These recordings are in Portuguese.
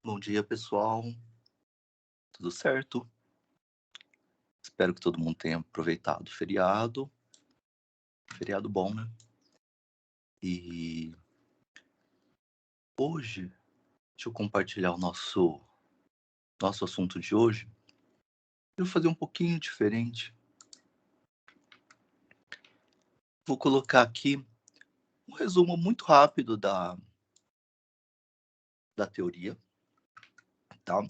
Bom dia, pessoal. Tudo certo? Espero que todo mundo tenha aproveitado o feriado. Feriado bom, né? E hoje, deixa eu compartilhar o nosso assunto de hoje. Eu vou fazer um pouquinho diferente. Vou colocar aqui um resumo muito rápido da teoria, tá?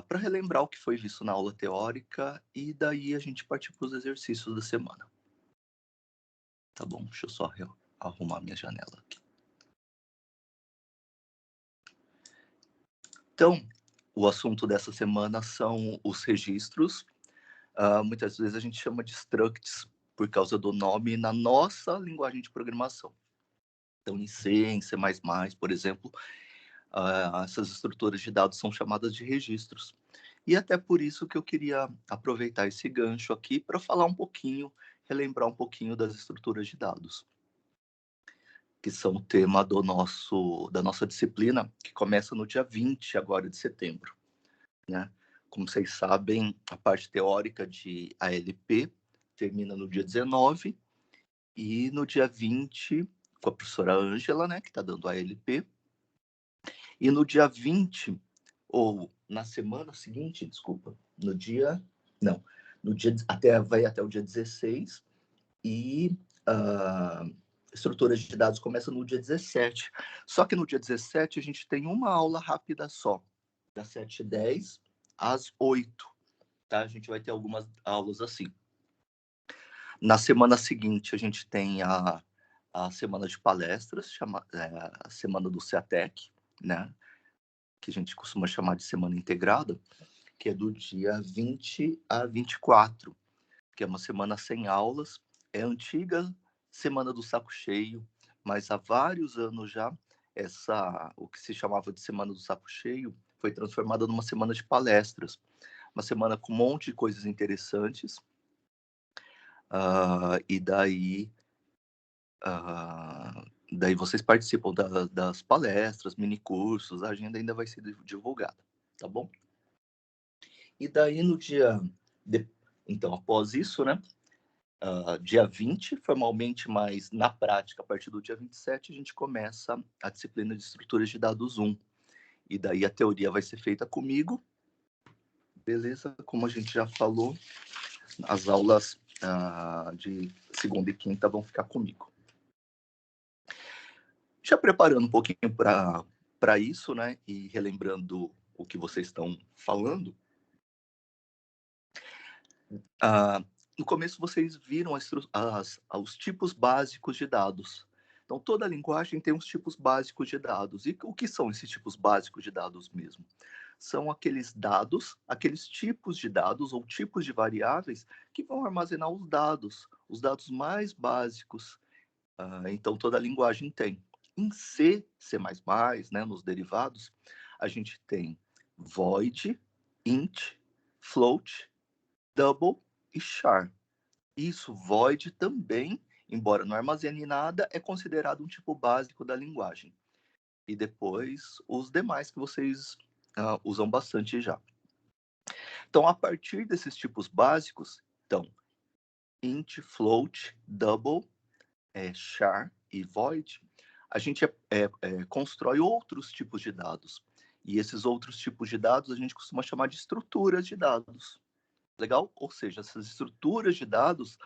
Para relembrar o que foi visto na aula teórica e daí a gente partir para os exercícios da semana. Tá bom? Deixa eu só arrumar minha janela aqui. Então, o assunto dessa semana são os registros. Muitas vezes a gente chama de structs por causa do nome na nossa linguagem de programação. Então, em C, em C++, por exemplo, essas estruturas de dados são chamadas de registros. E até por isso que eu queria aproveitar esse gancho aqui para falar um pouquinho, relembrar um pouquinho das estruturas de dados, que são o tema da nossa disciplina, que começa no dia 20 agora de setembro, né? Como vocês sabem, a parte teórica de ALP termina no dia 19 e no dia 20, com a professora Ângela, né, que está dando a ALP, e no dia 20, ou na semana seguinte, desculpa, vai até o dia 16, e estruturas de dados começa no dia 17. Só que no dia 17 a gente tem uma aula rápida só, das 7h10 às 8h, tá? A gente vai ter algumas aulas assim. Na semana seguinte, a gente tem a semana de palestras, a semana do CEATEC, né? Que a gente costuma chamar de semana integrada, que é do dia 20 a 24, que é uma semana sem aulas. É a antiga semana do saco cheio, mas há vários anos já, o que se chamava de semana do saco cheio foi transformada numa semana de palestras. Uma semana com um monte de coisas interessantes. E daí vocês participam das palestras, minicursos, a agenda ainda vai ser divulgada, tá bom? E daí então, após isso, né, dia 20, formalmente, mas na prática, a partir do dia 27, a gente começa a disciplina de estruturas de dados 1. E daí a teoria vai ser feita comigo, beleza? Como a gente já falou, as aulas de segunda e quinta vão ficar comigo. Já preparando um pouquinho para isso, né, e relembrando o que vocês estão falando, no começo vocês viram os tipos básicos de dados. Então, toda linguagem tem os tipos básicos de dados. E o que são esses tipos básicos de dados mesmo? São aqueles dados, aqueles tipos de dados ou tipos de variáveis que vão armazenar os dados mais básicos. Então, toda linguagem tem. Em C, C++, né, nos derivados, a gente tem void, int, float, double e char. Isso, void também, embora não armazene nada, é considerado um tipo básico da linguagem. E depois, os demais que vocês usam bastante já. Então, a partir desses tipos básicos, então, int, float, double, char e void, a gente constrói outros tipos de dados. E esses outros tipos de dados a gente costuma chamar de estruturas de dados. Legal? Ou seja, essas estruturas de dados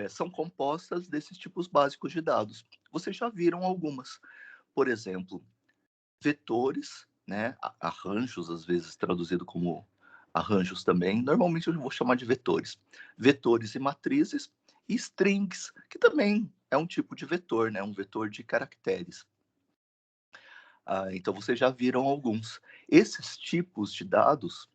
são compostas desses tipos básicos de dados. Vocês já viram algumas. Por exemplo, vetores, né? Arranjos, às vezes traduzido como arranjos também. Normalmente eu vou chamar de vetores. Vetores e matrizes, e strings, que também é um tipo de vetor, né? Um vetor de caracteres. Então, vocês já viram alguns. Esses tipos de dados,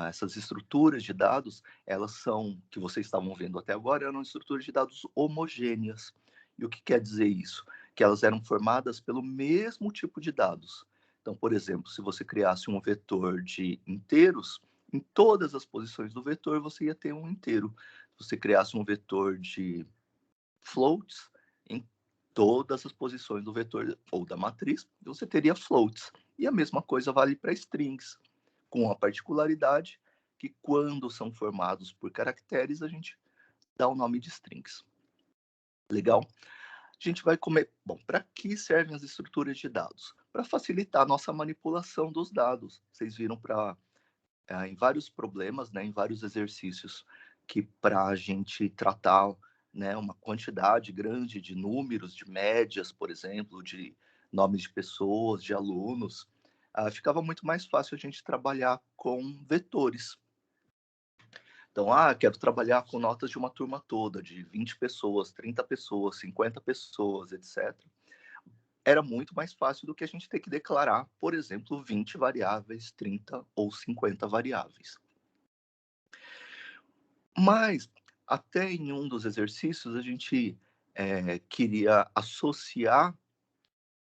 essas estruturas de dados, elas são, que vocês estavam vendo até agora, eram estruturas de dados homogêneas. E o que quer dizer isso? Que elas eram formadas pelo mesmo tipo de dados. Então, por exemplo, se você criasse um vetor de inteiros, em todas as posições do vetor você ia ter um inteiro. Se você criasse um vetor de floats, todas as posições do vetor ou da matriz, você teria floats. E a mesma coisa vale para strings, com a particularidade que quando são formados por caracteres, a gente dá o nome de strings. Legal? A gente vai comer. Bom, para que servem as estruturas de dados? Para facilitar a nossa manipulação dos dados. Vocês viram em vários problemas, né, em vários exercícios, que para a gente tratar, né, uma quantidade grande de números, de médias, por exemplo, de nomes de pessoas, de alunos, ficava muito mais fácil a gente trabalhar com vetores. Então, quero trabalhar com notas de uma turma toda, de 20 pessoas, 30 pessoas, 50 pessoas, etc. Era muito mais fácil do que a gente ter que declarar, por exemplo, 20 variáveis, 30 ou 50 variáveis. Mas, até em um dos exercícios, a gente queria associar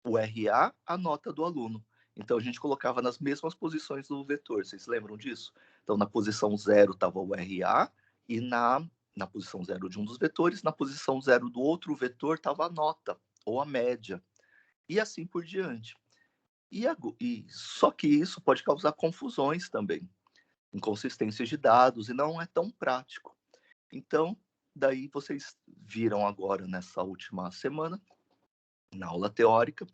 o RA à nota do aluno. Então, a gente colocava nas mesmas posições do vetor. Vocês lembram disso? Então, na posição 0 estava o RA e na posição 0 de um dos vetores, na posição 0 do outro vetor estava a nota ou a média. E assim por diante. Só que isso pode causar confusões também, inconsistências de dados, e não é tão prático. Então, daí vocês viram agora, nessa última semana, na aula teórica,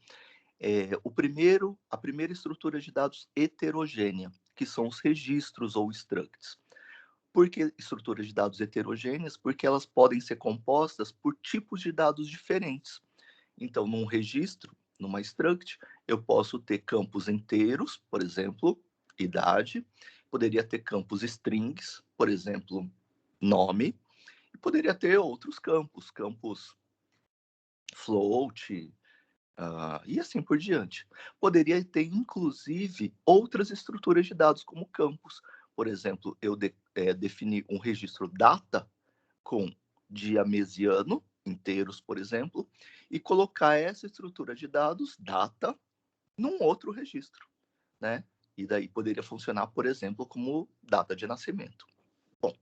a primeira estrutura de dados heterogênea, que são os registros ou structs. Por que estruturas de dados heterogêneas? Porque elas podem ser compostas por tipos de dados diferentes. Então, num registro, numa struct, eu posso ter campos inteiros, por exemplo, idade, poderia ter campos strings, por exemplo, nome, e poderia ter outros campos float, e assim por diante. Poderia ter, inclusive, outras estruturas de dados, como campos. Por exemplo, eu definir um registro data com dia, mês e ano, inteiros, por exemplo, e colocar essa estrutura de dados, data, num outro registro, né? E daí poderia funcionar, por exemplo, como data de nascimento. Bom,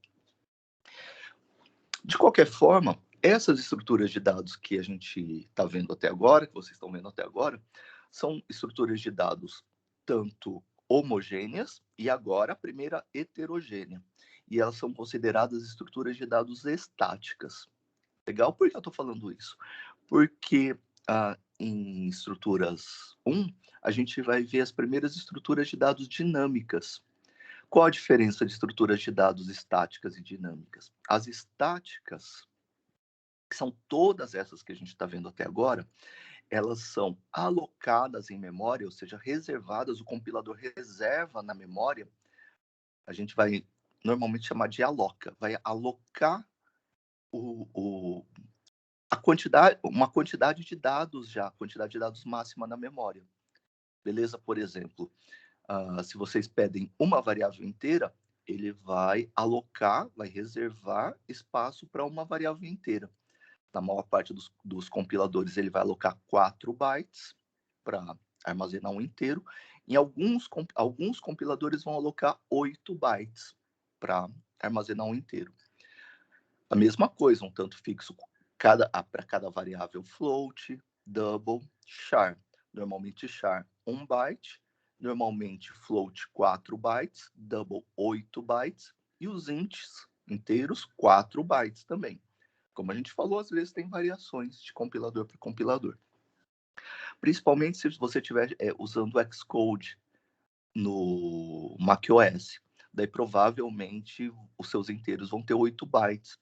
de qualquer forma, essas estruturas de dados que a gente está vendo até agora, que vocês estão vendo até agora, são estruturas de dados tanto homogêneas e agora a primeira heterogênea. E elas são consideradas estruturas de dados estáticas. Legal? Por que eu estou falando isso? Porque em estruturas 1, a gente vai ver as primeiras estruturas de dados dinâmicas. Qual a diferença de estruturas de dados estáticas e dinâmicas? As estáticas, que são todas essas que a gente está vendo até agora, elas são alocadas em memória, ou seja, reservadas, o compilador reserva na memória, a gente vai normalmente chamar de aloca, vai alocar uma quantidade de dados já, quantidade de dados máxima na memória. Beleza? Por exemplo, se vocês pedem uma variável inteira, ele vai alocar, vai reservar espaço para uma variável inteira. Na maior parte dos compiladores, ele vai alocar 4 bytes para armazenar um inteiro. Em alguns compiladores vão alocar 8 bytes para armazenar um inteiro. A mesma coisa, um tanto fixo para cada variável float, double, char. Normalmente char 1 byte, normalmente float 4 bytes, double 8 bytes, e os ints inteiros 4 bytes também. Como a gente falou, às vezes tem variações de compilador para compilador. Principalmente se você estiver usando o Xcode no macOS. Daí provavelmente os seus inteiros vão ter 8 bytes.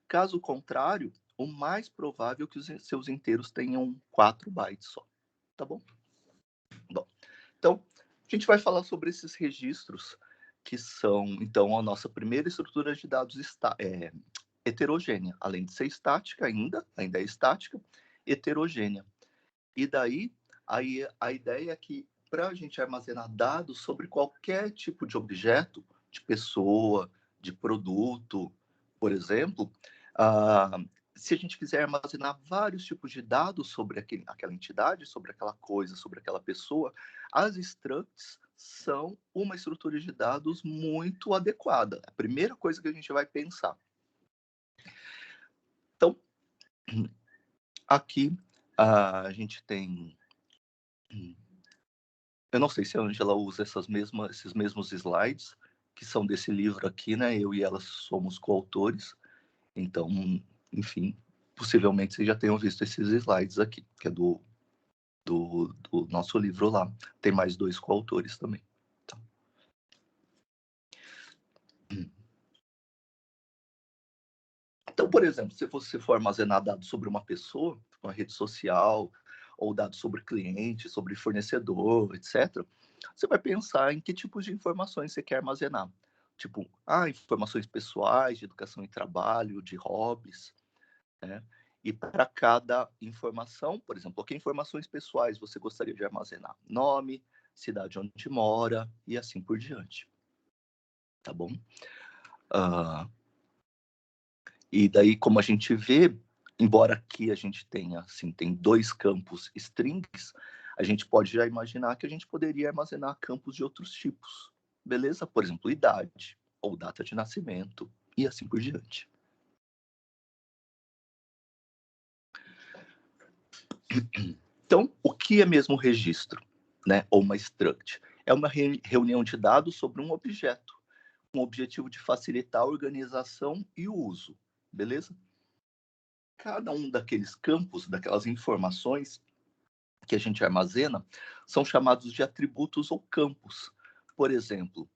Caso contrário, o mais provável é que os seus inteiros tenham 4 bytes só. Tá bom? Bom, então, a gente vai falar sobre esses registros, que são, então, a nossa primeira estrutura de dados heterogênea. Além de ser estática ainda é estática, heterogênea. E daí, aí a ideia é que, para a gente armazenar dados sobre qualquer tipo de objeto, de pessoa, de produto, por exemplo, se a gente quiser armazenar vários tipos de dados sobre aquela entidade, sobre aquela coisa, sobre aquela pessoa, as structs são uma estrutura de dados muito adequada. A primeira coisa que a gente vai pensar. Então, aqui A gente tem... Eu não sei se a Ângela usa esses mesmos slides, que são desse livro aqui, né? Eu e ela somos coautores. Então, enfim, possivelmente vocês já tenham visto esses slides aqui, que é do nosso livro lá. Tem mais 2 coautores também. Tá. Então, por exemplo, se você for armazenar dados sobre uma pessoa, uma rede social, ou dados sobre cliente, sobre fornecedor, etc., você vai pensar em que tipos de informações você quer armazenar. Tipo, informações pessoais, de educação e trabalho, de hobbies, né? E para cada informação, por exemplo, que informações pessoais você gostaria de armazenar? Nome, cidade onde mora e assim por diante. Tá bom? E daí, como a gente vê, embora aqui a gente tenha, assim, tem 2 campos strings, a gente pode já imaginar que a gente poderia armazenar campos de outros tipos, beleza? Por exemplo, idade, ou data de nascimento, e assim por diante. Então, o que é mesmo registro, né? Ou uma struct? É uma reunião de dados sobre um objeto, com o objetivo de facilitar a organização e o uso, beleza? Cada um daqueles campos, daquelas informações que a gente armazena, são chamados de atributos ou campos. Por exemplo,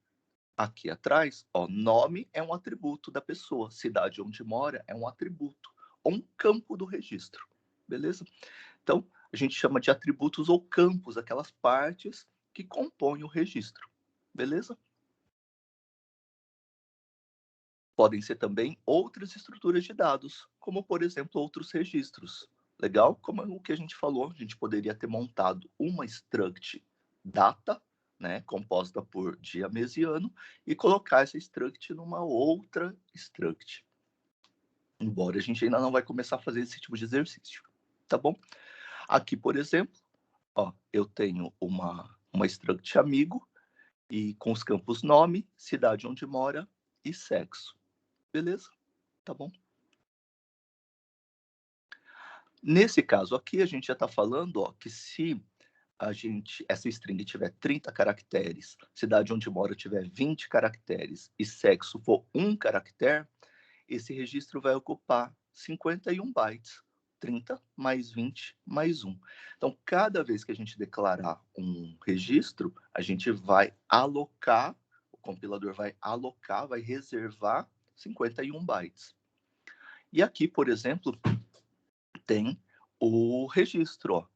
aqui atrás, nome é um atributo da pessoa, cidade onde mora é um atributo, ou um campo do registro, beleza? Então, a gente chama de atributos ou campos, aquelas partes que compõem o registro, beleza? Podem ser também outras estruturas de dados, como, por exemplo, outros registros. Legal? Como o que a gente falou, a gente poderia ter montado uma struct data, né, composta por dia, mês e ano, e colocar essa struct numa outra struct. Embora a gente ainda não vai começar a fazer esse tipo de exercício, tá bom? Aqui, por exemplo, eu tenho uma struct amigo, e com os campos nome, cidade onde mora e sexo. Beleza? Tá bom? Nesse caso aqui, a gente já está falando que se essa string tiver 30 caracteres, cidade onde mora tiver 20 caracteres e sexo for 1 caractere, esse registro vai ocupar 51 bytes. 30 mais 20 mais 1. Então, cada vez que a gente declarar um registro, a gente vai alocar, o compilador vai alocar, vai reservar 51 bytes. E aqui, por exemplo, tem o registro,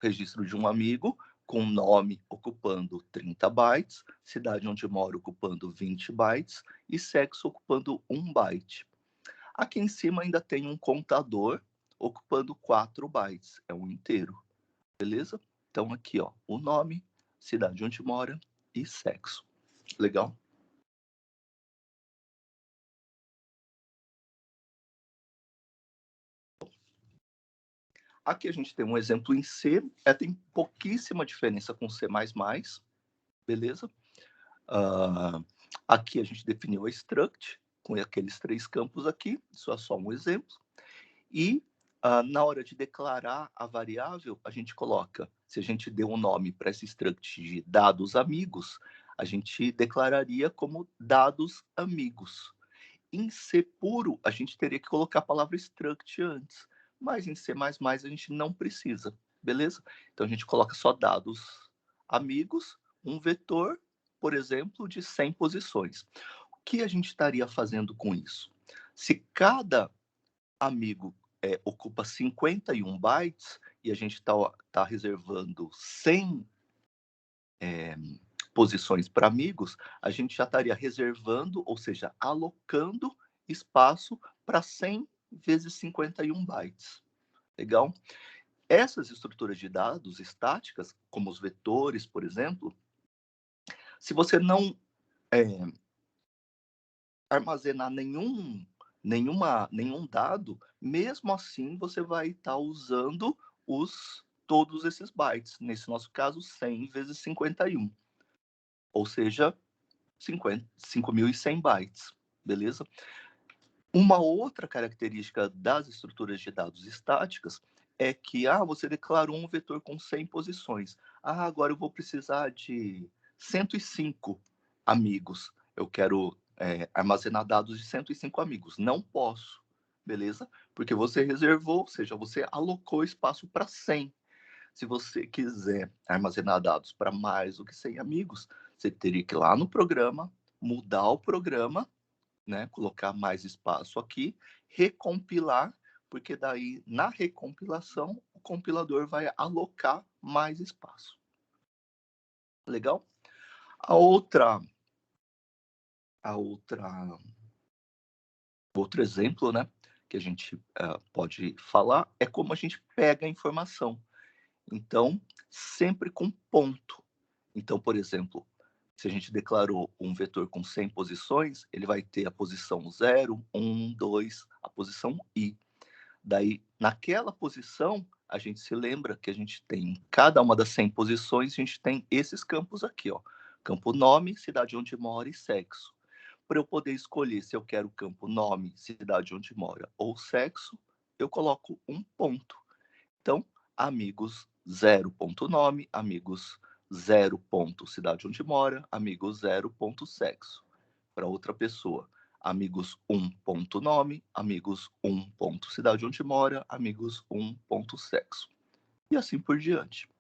registro de um amigo com nome ocupando 30 bytes, cidade onde mora ocupando 20 bytes e sexo ocupando 1 byte. Aqui em cima ainda tem um contador ocupando 4 bytes, é um inteiro, beleza? Então aqui, o nome, cidade onde mora e sexo. Legal? Aqui a gente tem um exemplo em C, tem pouquíssima diferença com C++, beleza? Aqui a gente definiu a struct, com aqueles 3 campos aqui, isso é só um exemplo. E na hora de declarar a variável, a gente coloca, se a gente deu um nome para essa struct de dados amigos, a gente declararia como dados amigos. Em C puro, a gente teria que colocar a palavra struct antes, mas em C++ a gente não precisa, beleza? Então a gente coloca só dados amigos, um vetor, por exemplo, de 100 posições. O que a gente estaria fazendo com isso? Se cada amigo ocupa 51 bytes e a gente está reservando 100 posições para amigos, a gente já estaria reservando, ou seja, alocando espaço para 100 vezes 51 bytes. Legal? Essas estruturas de dados estáticas, como os vetores, por exemplo, se você não armazenar nenhum dado, mesmo assim você vai estar usando todos esses bytes, nesse nosso caso 100 vezes 51, ou seja, 5.100 bytes, beleza? Uma outra característica das estruturas de dados estáticas é que você declarou um vetor com 100 posições. Agora eu vou precisar de 105 amigos. Eu quero armazenar dados de 105 amigos. Não posso, beleza? Porque você reservou, ou seja, você alocou espaço para 100. Se você quiser armazenar dados para mais do que 100 amigos, você teria que ir lá no programa, mudar o programa, né, colocar mais espaço aqui, recompilar, porque daí na recompilação o compilador vai alocar mais espaço. Legal? A outra outro exemplo, né, que a gente pode falar é como a gente pega a informação. Então, sempre com ponto. Então, por exemplo, se a gente declarou um vetor com 100 posições, ele vai ter a posição 0, 1, 2, a posição i. Daí, naquela posição, a gente se lembra que a gente tem, em cada uma das 100 posições, a gente tem esses campos aqui, ó. Campo nome, cidade onde mora e sexo. Para eu poder escolher se eu quero o campo nome, cidade onde mora ou sexo, eu coloco um ponto. Então, amigos 0.nome, amigos 0. cidade onde mora, amigos 0. sexo. Para outra pessoa, amigos 1.nome, amigos 1. cidade onde mora, amigos 1. sexo. E assim por diante.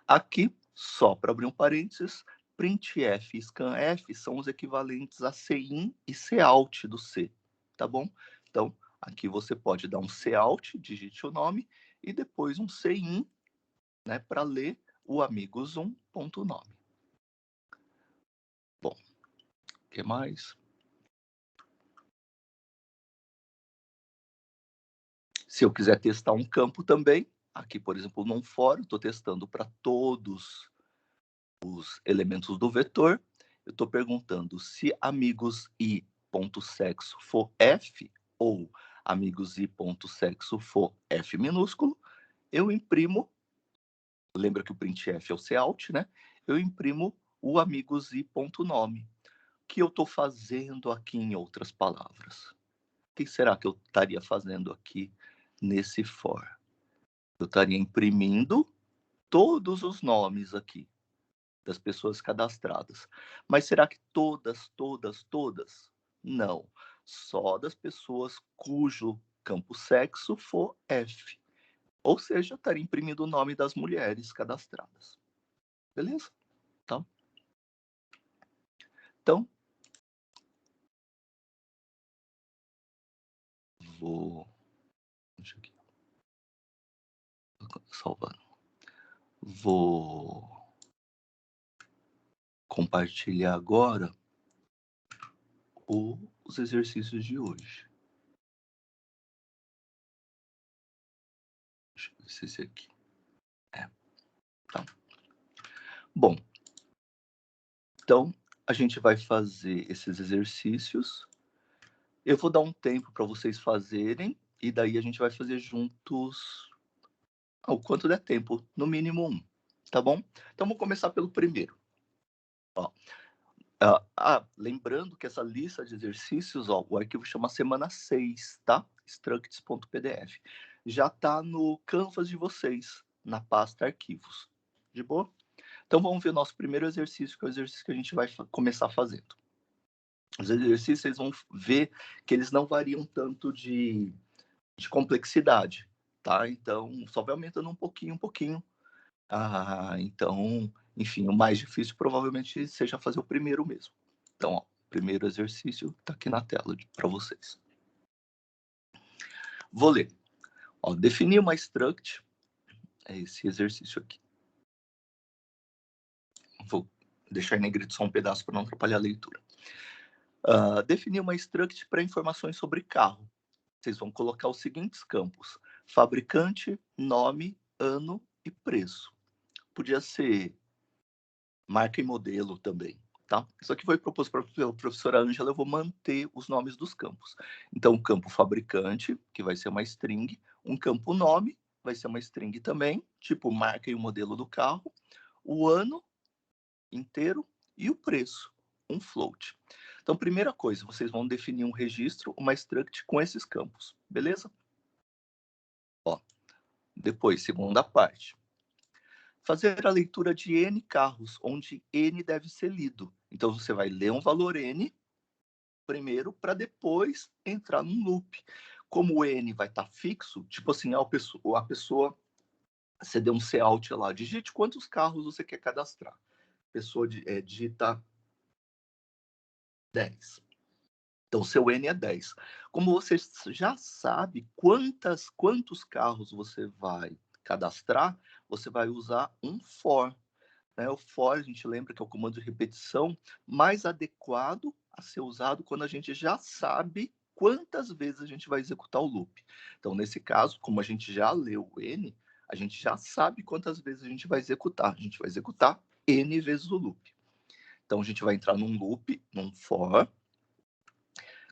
Aqui, só para abrir um parênteses, printf e scanf são os equivalentes a cin e cout do C, tá bom? Então, aqui você pode dar um cout, digite o nome, e depois um cin, né, para ler o amigos1.nome. Bom, o que mais? Se eu quiser testar um campo também, aqui, por exemplo, num for, estou testando para todos os elementos do vetor, eu estou perguntando se amigos i.sexo for f ou amigos i.sexo for f minúsculo, eu imprimo, lembra que o printf é o cout, né? Eu imprimo o amigos i.nome. O que eu estou fazendo aqui, em outras palavras? O que será que eu estaria fazendo aqui nesse for? Eu estaria imprimindo todos os nomes aqui das pessoas cadastradas. Mas será que todas? Não. Só das pessoas cujo campo sexo for F. Ou seja, estaria imprimindo o nome das mulheres cadastradas. Beleza? Tá? Então, vou... Deixa aqui. Salvando. Vou compartilhar agora os exercícios de hoje. Deixa eu ver se esse aqui. Tá. Bom, então a gente vai fazer esses exercícios. Eu vou dar um tempo para vocês fazerem e daí a gente vai fazer juntos o quanto der tempo, no mínimo um, tá bom? Então vamos começar pelo primeiro. Ó, lembrando que essa lista de exercícios, ó, o arquivo chama semana 6, tá? Structs.pdf. Já tá no Canvas de vocês, na pasta arquivos. De boa? Então vamos ver o nosso primeiro exercício, que é o exercício que a gente vai começar fazendo. Os exercícios, vocês vão ver que eles não variam tanto de complexidade, tá? Então, só vai aumentando um pouquinho. Então, enfim, o mais difícil provavelmente seja fazer o primeiro mesmo. Então, ó, o primeiro exercício está aqui na tela para vocês. Vou ler. Ó, definir uma struct, é esse exercício aqui. Vou deixar em negrito só um pedaço para não atrapalhar a leitura. Definir uma struct para informações sobre carro. Vocês vão colocar os seguintes campos: fabricante, nome, ano e preço. Podia ser marca e modelo também, tá? Isso aqui foi proposto pela professora Ângela, eu vou manter os nomes dos campos. Então, o campo fabricante, que vai ser uma string, um campo nome, vai ser uma string também, tipo marca e o modelo do carro, o ano inteiro e o preço, um float. Então, primeira coisa, vocês vão definir um registro, uma struct com esses campos, beleza? Ó, depois, segunda parte. Fazer a leitura de N carros, onde N deve ser lido. Então, você vai ler um valor N primeiro, para depois entrar num loop. Como o N vai estar fixo, tipo assim, a pessoa você deu um Cout lá, digite quantos carros você quer cadastrar. A pessoa digita 10. Então, seu N é 10. Como você já sabe quantos carros você vai cadastrar, você vai usar um for. Né? O for, a gente lembra que é o comando de repetição mais adequado a ser usado quando a gente já sabe quantas vezes a gente vai executar o loop. Então, nesse caso, como a gente já leu o N, a gente já sabe quantas vezes a gente vai executar. A gente vai executar N vezes o loop. Então, a gente vai entrar num loop, num for.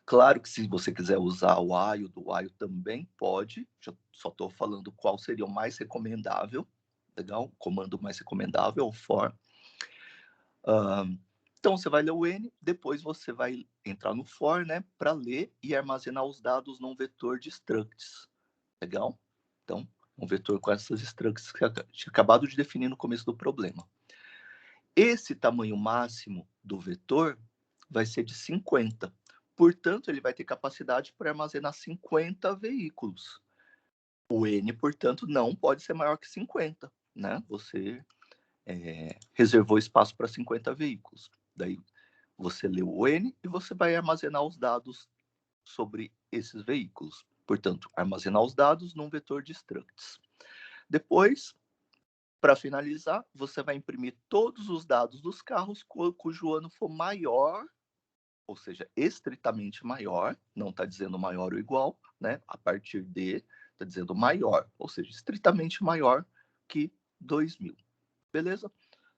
Claro que se você quiser usar o while, do while também pode. Só estou falando qual seria o mais recomendável. Legal? O comando mais recomendável é o for. Então, você vai ler o N, depois você vai entrar no for, né, para ler e armazenar os dados num vetor de structs. Legal? Então, um vetor com essas structs que eu tinha acabado de definir no começo do problema. Esse tamanho máximo do vetor vai ser de 50. Portanto, ele vai ter capacidade para armazenar 50 veículos. O N, portanto, não pode ser maior que 50, né? Você reservou espaço para 50 veículos. Daí você leu o N e você vai armazenar os dados sobre esses veículos. Portanto, armazenar os dados num vetor de structs. Depois, para finalizar, você vai imprimir todos os dados dos carros cujo ano for maior, ou seja, estritamente maior, não está dizendo maior ou igual, né? A partir de, está dizendo maior, ou seja, estritamente maior que 2000. Beleza?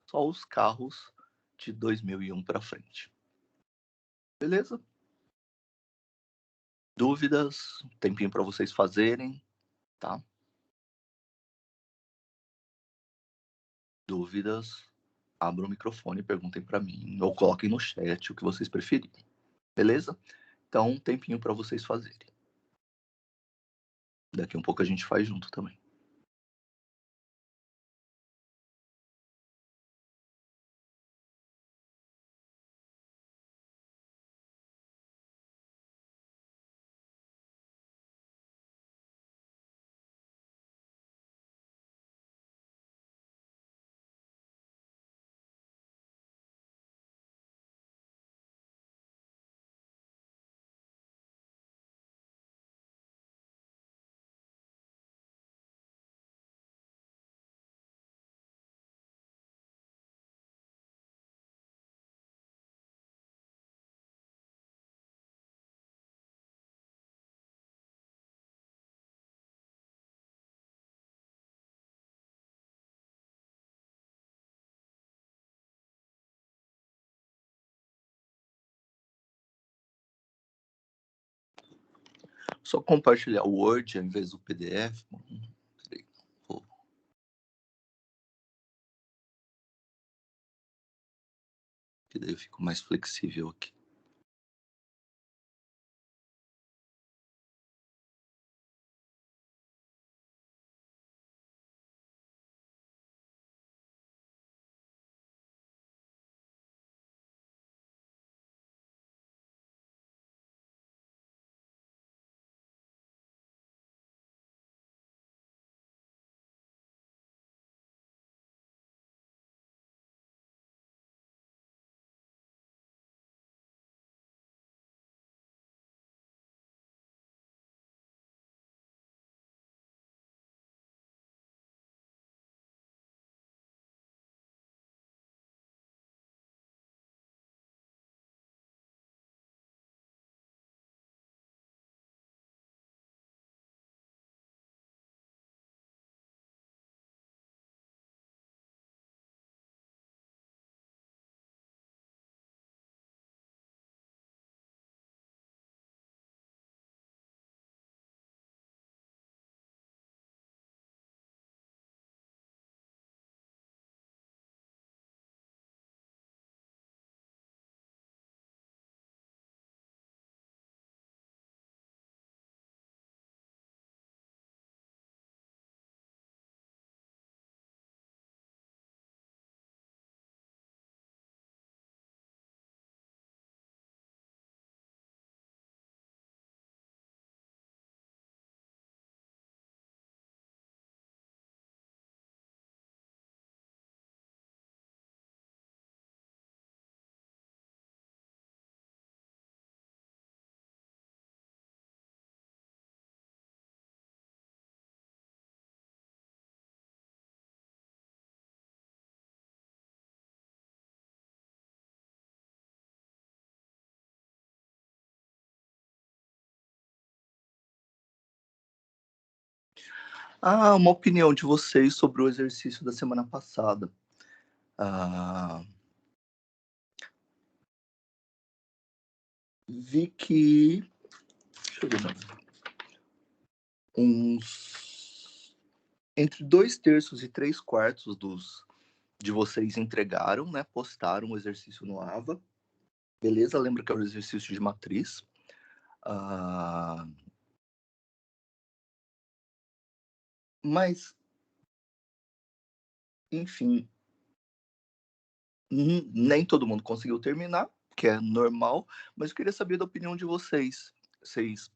Só os carros de 2001 para frente. Beleza? Dúvidas? Tempinho para vocês fazerem, tá? Dúvidas? Abram o microfone e perguntem para mim, ou coloquem no chat o que vocês preferirem. Beleza? Então, um tempinho para vocês fazerem. Daqui um pouco a gente faz junto também. Só compartilhar o Word ao invés do PDF. Peraí. Que daí eu fico mais flexível aqui. Uma opinião de vocês sobre o exercício da semana passada. Ah, vi que, deixa eu ver, uns entre 2/3 e 3/4 de vocês entregaram, né? Postaram o exercício no AVA. Beleza? Lembra que é o exercício de matriz. Mas, enfim, nem todo mundo conseguiu terminar, que é normal, mas eu queria saber da opinião de vocês. Vocês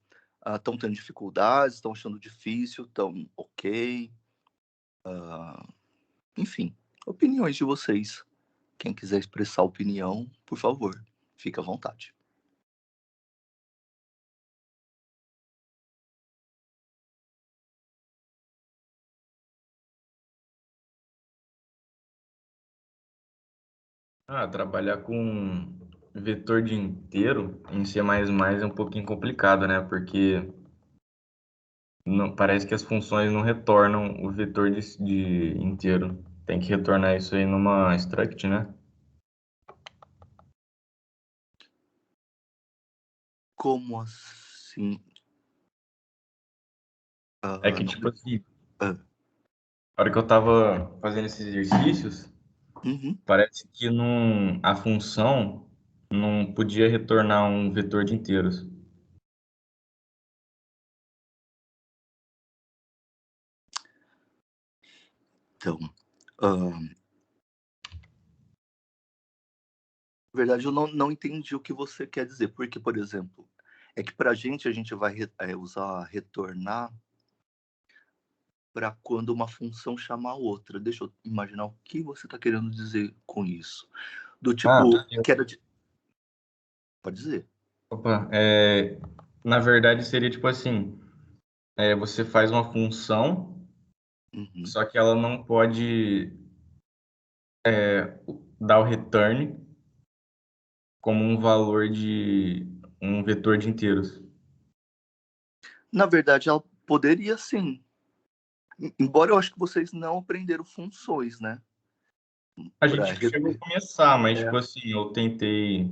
estão tendo dificuldades, estão achando difícil, estão ok? Enfim, opiniões de vocês. Quem quiser expressar opinião, por favor, fique à vontade. Trabalhar com vetor de inteiro em C++ é um pouquinho complicado, né? Porque não, parece que as funções não retornam o vetor de inteiro. Tem que retornar isso aí numa struct, né? Como assim? É que, Não. tipo assim, Ah, a hora que eu tava fazendo esses exercícios, uhum. parece que a função não podia retornar um vetor de inteiros. Então, na verdade, eu não entendi o que você quer dizer, porque, por exemplo, é que para a gente vai usar retornar para quando uma função chamar outra. Deixa eu imaginar o que você está querendo dizer com isso. Do Ah, tipo, que era de. Pode dizer. opa, na verdade seria tipo assim, você faz uma função, Uhum. só que ela não pode dar o return como um valor de um vetor de inteiros. Na verdade, ela poderia sim. Embora eu acho que vocês não aprenderam funções, né? A Para gente chegou a começar, mas tipo é, assim, eu tentei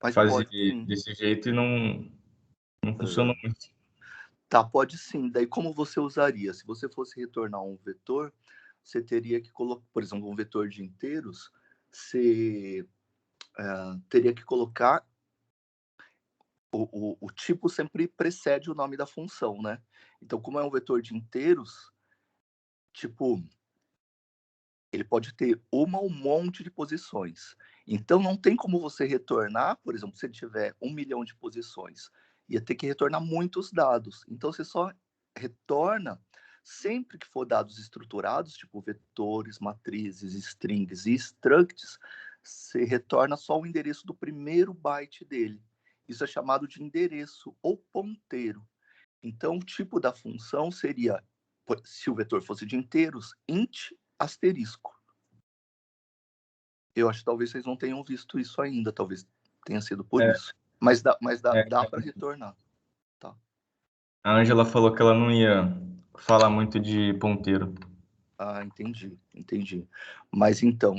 mas fazer pode sim. desse jeito e não funcionou Ah, muito. tá, pode sim. Daí como você usaria? Se você fosse retornar um vetor, você teria que colocar, por exemplo, um vetor de inteiros, você teria que colocar o tipo sempre precede o nome da função, né? Então, como é um vetor de inteiros, tipo, ele pode ter uma ou um monte de posições. Então, não tem como você retornar, por exemplo, se ele tiver 1 milhão de posições, ia ter que retornar muitos dados. Então, você só retorna sempre que for dados estruturados, tipo vetores, matrizes, strings e structs, você retorna só o endereço do primeiro byte dele. Isso é chamado de endereço ou ponteiro. Então, o tipo da função seria, se o vetor fosse de inteiros, int asterisco. Eu acho que talvez vocês não tenham visto isso ainda, talvez tenha sido por É, isso. Mas dá, é, dá para retornar, tá? a Ângela falou que ela não ia falar muito de ponteiro. Entendi, entendi. Mas então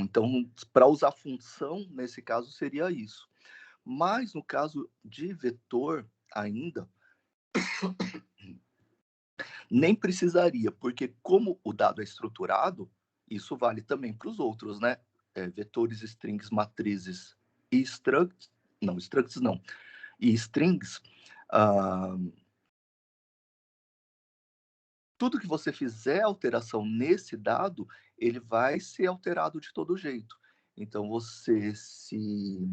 para usar função, nesse caso seria isso. Mas no caso de vetor ainda, nem precisaria, porque como o dado é estruturado, isso vale também para os outros, né? Vetores, strings, matrizes e structs, não, structs não, e strings, ah, tudo que você fizer alteração nesse dado, ele vai ser alterado de todo jeito. Então, você se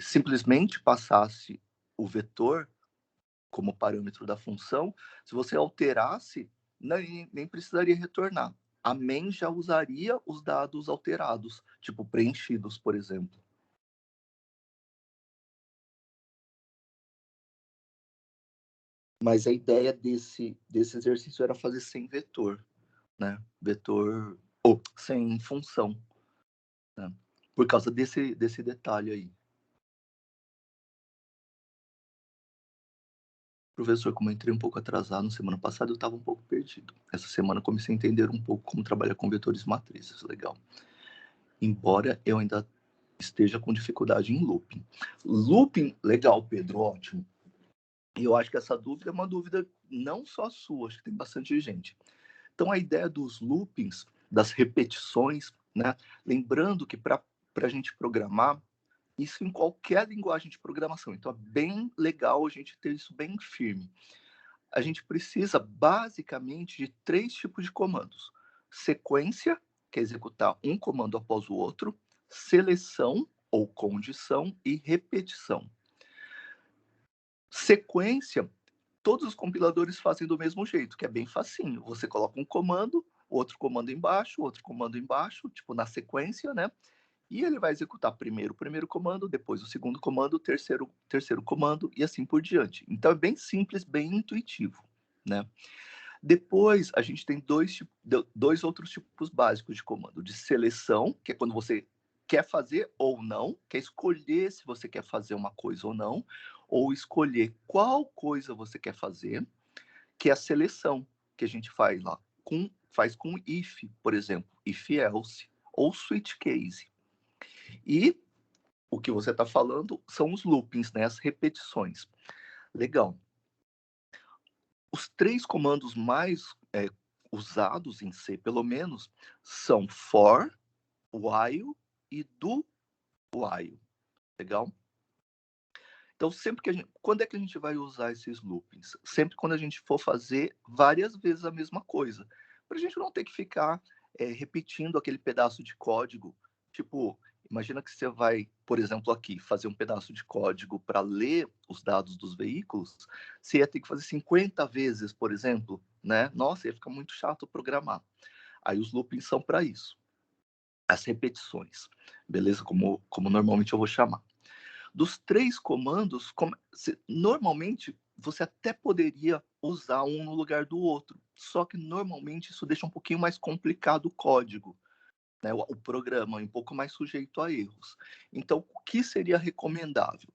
simplesmente passasse o vetor como parâmetro da função, se você alterasse, nem precisaria retornar. A main já usaria os dados alterados, tipo preenchidos, por exemplo. Mas a ideia desse exercício era fazer sem vetor, né? Vetor ou sem função, né? Por causa desse detalhe aí. Professor, como eu entrei um pouco atrasado na semana passada, eu estava um pouco perdido. Essa semana eu comecei a entender um pouco como trabalhar com vetores e matrizes. Legal. Embora eu ainda esteja com dificuldade em looping. Looping, legal, Pedro, ótimo. E eu acho que essa dúvida é uma dúvida não só sua, acho que tem bastante gente. Então, a ideia dos loopings, das repetições, né? Lembrando que para a gente programar, isso em qualquer linguagem de programação. Então, é bem legal a gente ter isso bem firme. A gente precisa, basicamente, de 3 tipos de comandos. Sequência, que é executar um comando após o outro. Seleção, ou condição, e repetição. Sequência, todos os compiladores fazem do mesmo jeito, que é bem facinho. Você coloca um comando, outro comando embaixo, tipo na sequência, né? E ele vai executar primeiro o primeiro comando, depois o segundo comando, o terceiro comando e assim por diante. Então é bem simples, bem intuitivo, né? Depois a gente tem dois outros tipos básicos de comando: de seleção, que é quando você quer fazer ou não, quer escolher se você quer fazer uma coisa ou escolher qual coisa você quer fazer, que é a seleção que a gente faz com if, por exemplo, if else ou switch case. E o que você está falando são os loopings, né? As repetições. Legal. Os 3 comandos mais usados em C, pelo menos, são for, while e do while. Legal? Então, quando é que a gente vai usar esses loopings? Sempre quando a gente for fazer várias vezes a mesma coisa. Para a gente não ter que ficar repetindo aquele pedaço de código. Tipo, imagina que você vai, por exemplo, aqui, fazer um pedaço de código para ler os dados dos veículos. Você ia ter que fazer 50 vezes, por exemplo, né? Nossa, ia ficar muito chato programar. Aí os loopings são para isso. As repetições, beleza? Como normalmente eu vou chamar. Dos 3 comandos, normalmente você até poderia usar um no lugar do outro, só que normalmente isso deixa um pouquinho mais complicado o código, né? O programa é um pouco mais sujeito a erros. Então, o que seria recomendável?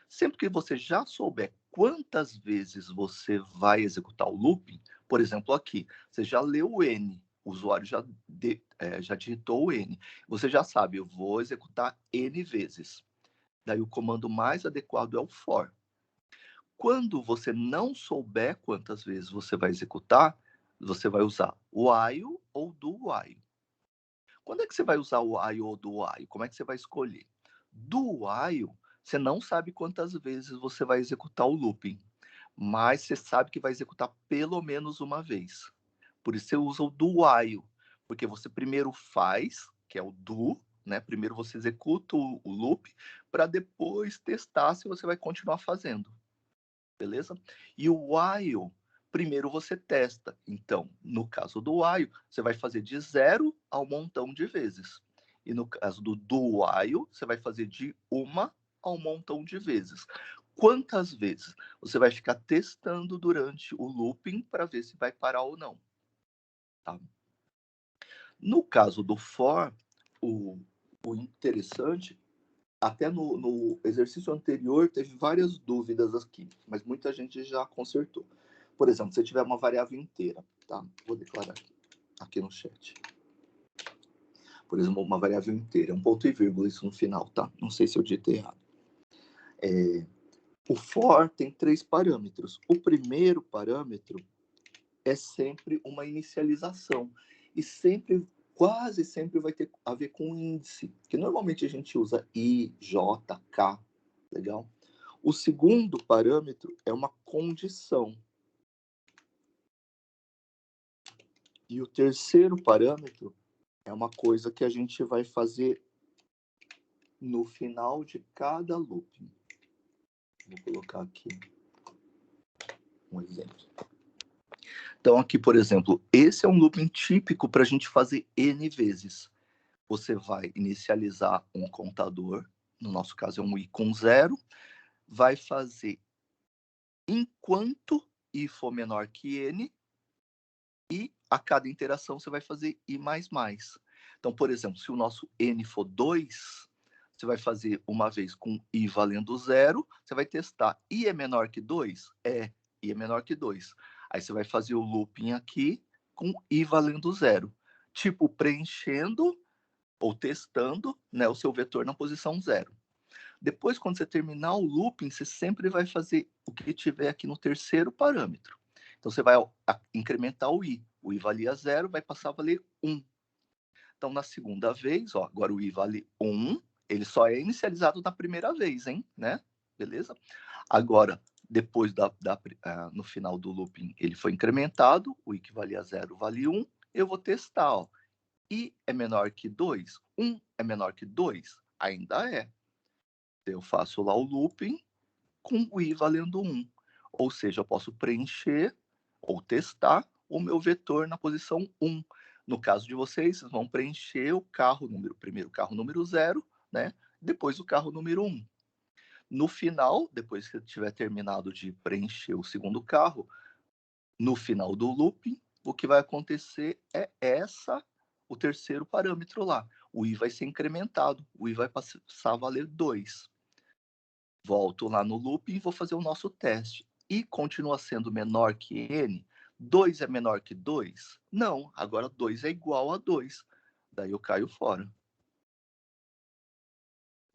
Sempre que você já souber quantas vezes você vai executar o looping, por exemplo, aqui, você já leu o N, o usuário já digitou o N, você já sabe, eu vou executar N vezes. Daí o comando mais adequado é o for. Quando você não souber quantas vezes você vai executar, você vai usar o while ou do while. Quando é que você vai usar o while ou do while? Como é que você vai escolher? Do while, você não sabe quantas vezes você vai executar o looping, mas você sabe que vai executar pelo menos uma vez. Por isso você usa o do while, porque você primeiro faz, que é o do, né? Primeiro você executa o loop para depois testar se você vai continuar fazendo. Beleza? E o while, primeiro você testa. Então, no caso do while, você vai fazer de 0 a um montão de vezes. E no caso do while, você vai fazer de 1 a um montão de vezes. Quantas vezes? Você vai ficar testando durante o looping para ver se vai parar ou não. Tá? No caso do for, o interessante, até no exercício anterior teve várias dúvidas aqui, mas muita gente já consertou. Por exemplo, se tiver uma variável inteira, tá? Vou declarar aqui no chat. Por exemplo, uma variável inteira, um ponto e vírgula, isso no final, tá? Não sei se eu digitei errado. O for tem 3 parâmetros. O primeiro parâmetro é sempre uma inicialização. E quase sempre vai ter a ver com índice, que normalmente a gente usa I, J, K, legal? O segundo parâmetro é uma condição. E o terceiro parâmetro é uma coisa que a gente vai fazer no final de cada looping. Vou colocar aqui um exemplo. Então, aqui, por exemplo, esse é um looping típico para a gente fazer N vezes. Você vai inicializar um contador, no nosso caso é um i com 0, vai fazer enquanto i for menor que n, e a cada interação você vai fazer i mais mais. Então, por exemplo, se o nosso n for 2, você vai fazer uma vez com i valendo 0, você vai testar, i é menor que 2? É. I é menor que 2. Aí você vai fazer o looping aqui com I valendo 0. Tipo, preenchendo ou testando, né, o seu vetor na posição 0. Depois, quando você terminar o looping, você sempre vai fazer o que tiver aqui no terceiro parâmetro. Então, você vai incrementar o I. O I valia 0, vai passar a valer 1. Então, na segunda vez, ó, agora o I vale 1. Ele só é inicializado na primeira vez, hein? Né? Beleza? Agora, depois no final do looping, ele foi incrementado. O I que valia 0 vale 1. Eu vou testar, ó. I é menor que 2? 1 é menor que 2? Ainda é. Eu faço lá o looping com o I valendo 1. Ou seja, eu posso preencher ou testar o meu vetor na posição 1. No caso de vocês, vocês vão preencher o carro primeiro o carro número 0, né? Depois o carro número 1. No final, depois que eu tiver terminado de preencher o segundo carro, no final do looping, o que vai acontecer é o terceiro parâmetro lá. O I vai ser incrementado, o I vai passar a valer 2. Volto lá no looping e vou fazer o nosso teste. I continua sendo menor que N? 2 é menor que 2? Não, agora 2 é igual a 2. Daí eu caio fora.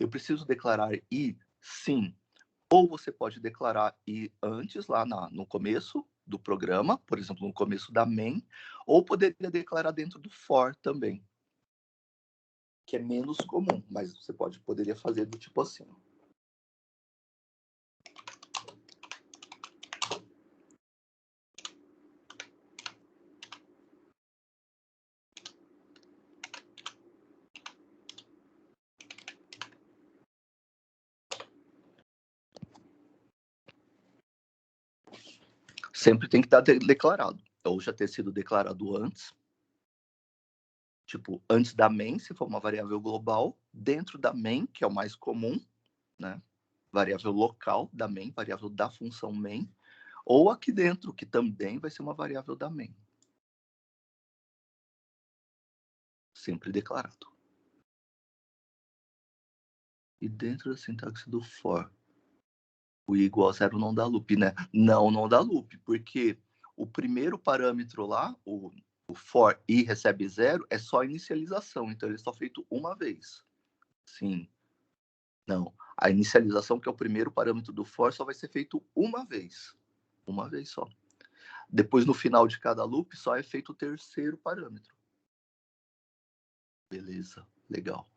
Eu preciso declarar I? Sim. Ou você pode declarar I antes, lá no começo do programa, por exemplo, no começo da main, ou poderia declarar dentro do for também, que é menos comum, mas você poderia fazer do tipo assim. Sempre tem que estar declarado, ou já ter sido declarado antes, tipo, antes da main, se for uma variável global, dentro da main, que é o mais comum, né? Variável local da main, variável da função main, ou aqui dentro, que também vai ser uma variável da main. Sempre declarado. E dentro da sintaxe do for, o I igual a 0 não dá loop, né? Não dá loop, porque o primeiro parâmetro lá, o for I recebe 0, é só inicialização, então ele é só feito uma vez. Sim. Não. A inicialização, que é o primeiro parâmetro do for, só vai ser feito uma vez. Uma vez só. Depois, no final de cada loop, só é feito o terceiro parâmetro. Beleza. Legal.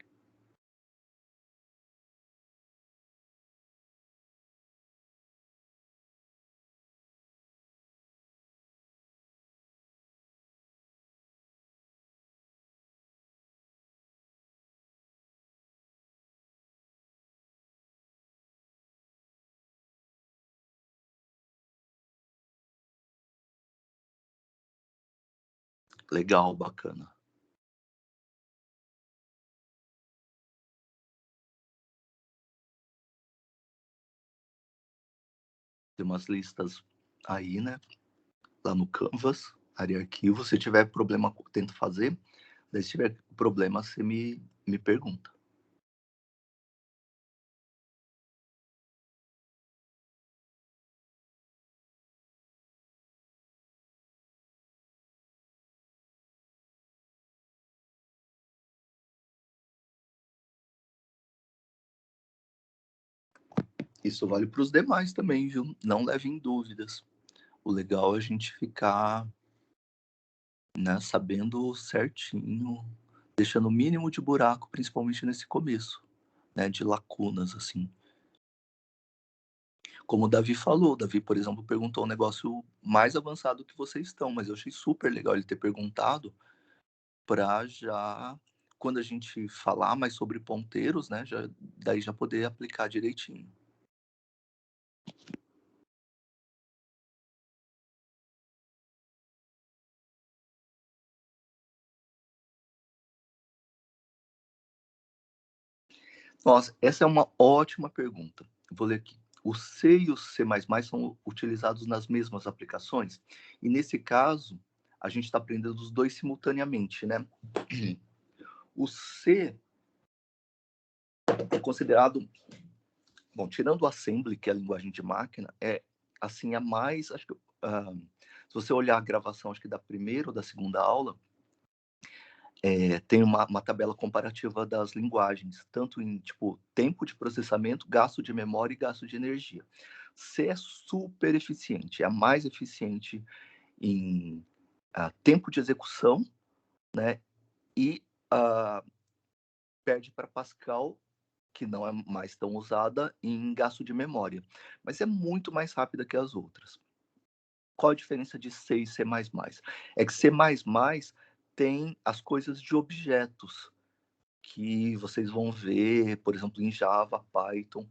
Legal, bacana. Tem umas listas aí, né? Lá no Canvas, área arquivo. Se tiver problema, tento fazer. Daí, se tiver problema, você me pergunta. Isso vale para os demais também, viu? Não levem dúvidas. O legal é a gente ficar, né, sabendo certinho, deixando o mínimo de buraco, principalmente nesse começo, né, de lacunas, assim. Como o Davi falou, o Davi, por exemplo, perguntou um negócio mais avançado que vocês estão, mas eu achei super legal ele ter perguntado para já, quando a gente falar mais sobre ponteiros, né, daí já poder aplicar direitinho. Nossa, essa é uma ótima pergunta. Vou ler aqui. O C e o C++ são utilizados nas mesmas aplicações? E nesse caso, a gente está aprendendo os dois simultaneamente, né? O C é considerado, bom, tirando o assembly, que é a linguagem de máquina, é assim, a mais, acho que, se você olhar a gravação, acho que da primeira ou da segunda aula, tem uma tabela comparativa das linguagens, tanto em, tipo, tempo de processamento, gasto de memória e gasto de energia. C é super eficiente, é a mais eficiente em tempo de execução, né? E perde para Pascal, que não é mais tão usada, em gasto de memória. Mas é muito mais rápida que as outras. Qual a diferença de C e C++? É que C++ tem as coisas de objetos, que vocês vão ver, por exemplo, em Java, Python,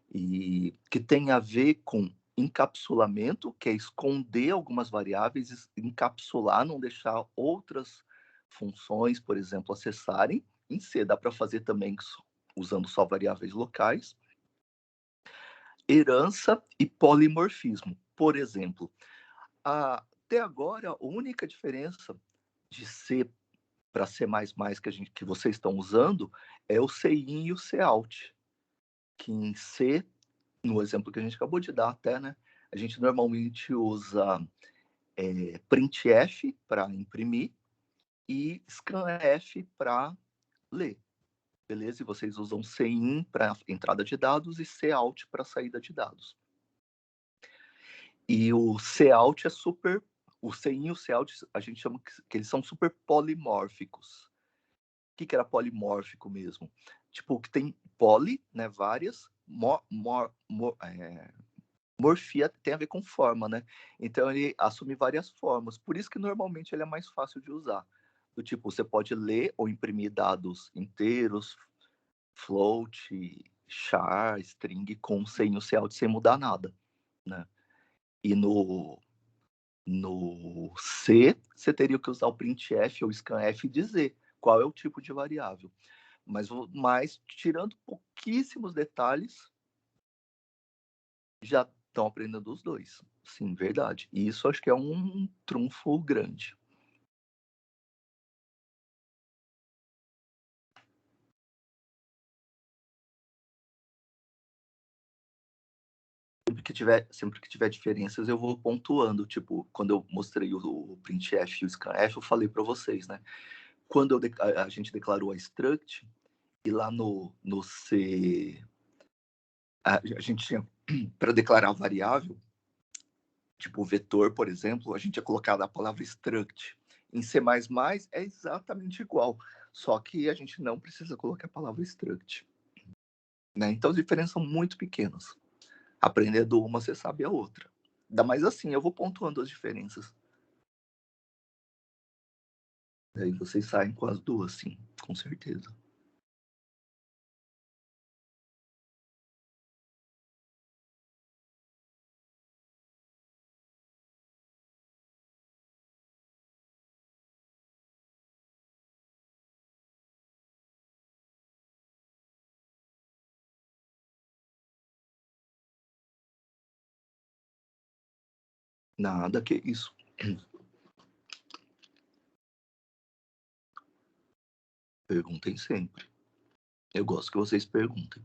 e que tem a ver com encapsulamento, que é esconder algumas variáveis, encapsular, não deixar outras funções, por exemplo, acessarem. Em C dá para fazer também usando só variáveis locais. Herança e polimorfismo. Por exemplo, até agora, a única diferença de C para C++ que vocês estão usando é o CIN e o COUT, que em C, no exemplo que a gente acabou de dar até, né, a gente normalmente usa printf para imprimir e scanf para ler, beleza? E vocês usam CIN para entrada de dados e COUT para saída de dados. E o COUT é super... O CIN e o COUT, a gente chama que eles são super polimórficos. O que era polimórfico mesmo? Tipo, que tem poli, né, várias, morfia tem a ver com forma, né? Então ele assume várias formas. Por isso que normalmente ele é mais fácil de usar. Do tipo, você pode ler ou imprimir dados inteiros, float, char, string, com sem o cout sem mudar nada, né? E no C, você teria que usar o printf ou scanf e dizer qual é o tipo de variável. Mas tirando pouquíssimos detalhes, já estão aprendendo os dois. Sim, verdade. E isso acho que é um trunfo grande. Sempre que tiver diferenças, eu vou pontuando. Tipo, quando eu mostrei o printf e o scanf, eu falei para vocês, né? Quando a gente declarou a struct, e lá no C, a gente tinha, para declarar a variável, tipo o vetor, por exemplo, a gente tinha colocado a palavra struct. Em C++ é exatamente igual, só que a gente não precisa colocar a palavra struct. Né? Então as diferenças são muito pequenas. Aprendendo uma, você sabe a outra. Ainda mais assim, eu vou pontuando as diferenças. Daí vocês saem com as duas, sim, com certeza. Nada que isso. Perguntem sempre. Eu gosto que vocês perguntem.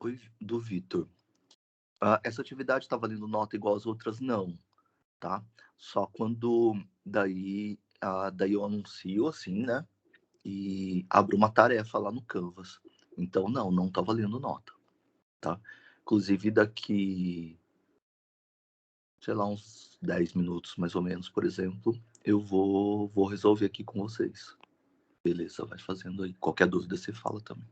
Oi, do Vitor. Essa atividade está valendo nota igual às outras? Não, tá? Só quando daí eu anuncio assim, né? E abro uma tarefa lá no Canvas. Então, não tá valendo nota, tá? Inclusive, daqui, sei lá, uns 10 minutos, mais ou menos, por exemplo, eu vou resolver aqui com vocês. Beleza, vai fazendo aí. Qualquer dúvida você fala também.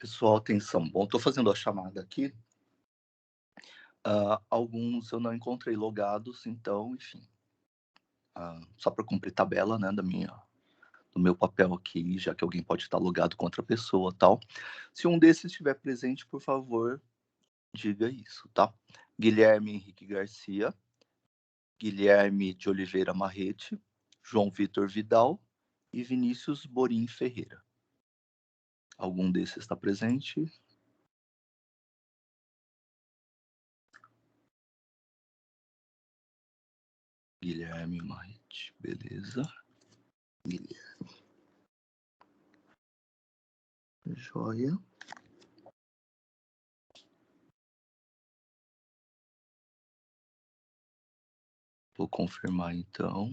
Pessoal, atenção. Bom, estou fazendo a chamada aqui. Alguns eu não encontrei logados, então, enfim. Só para cumprir tabela, né, do meu papel aqui, já que alguém pode estar logado com outra pessoa, tal. Se um desses estiver presente, por favor, diga isso, tá? Guilherme Henrique Garcia, Guilherme de Oliveira Marrete, João Vitor Vidal e Vinícius Borim Ferreira. Algum desses está presente? Guilherme Marrete, beleza. Guilherme. Joia. Vou confirmar então.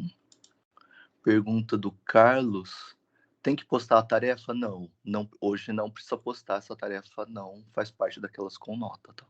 Pergunta do Carlos. Tem que postar a tarefa? Não, hoje não precisa postar essa tarefa, não faz parte daquelas com nota, tá?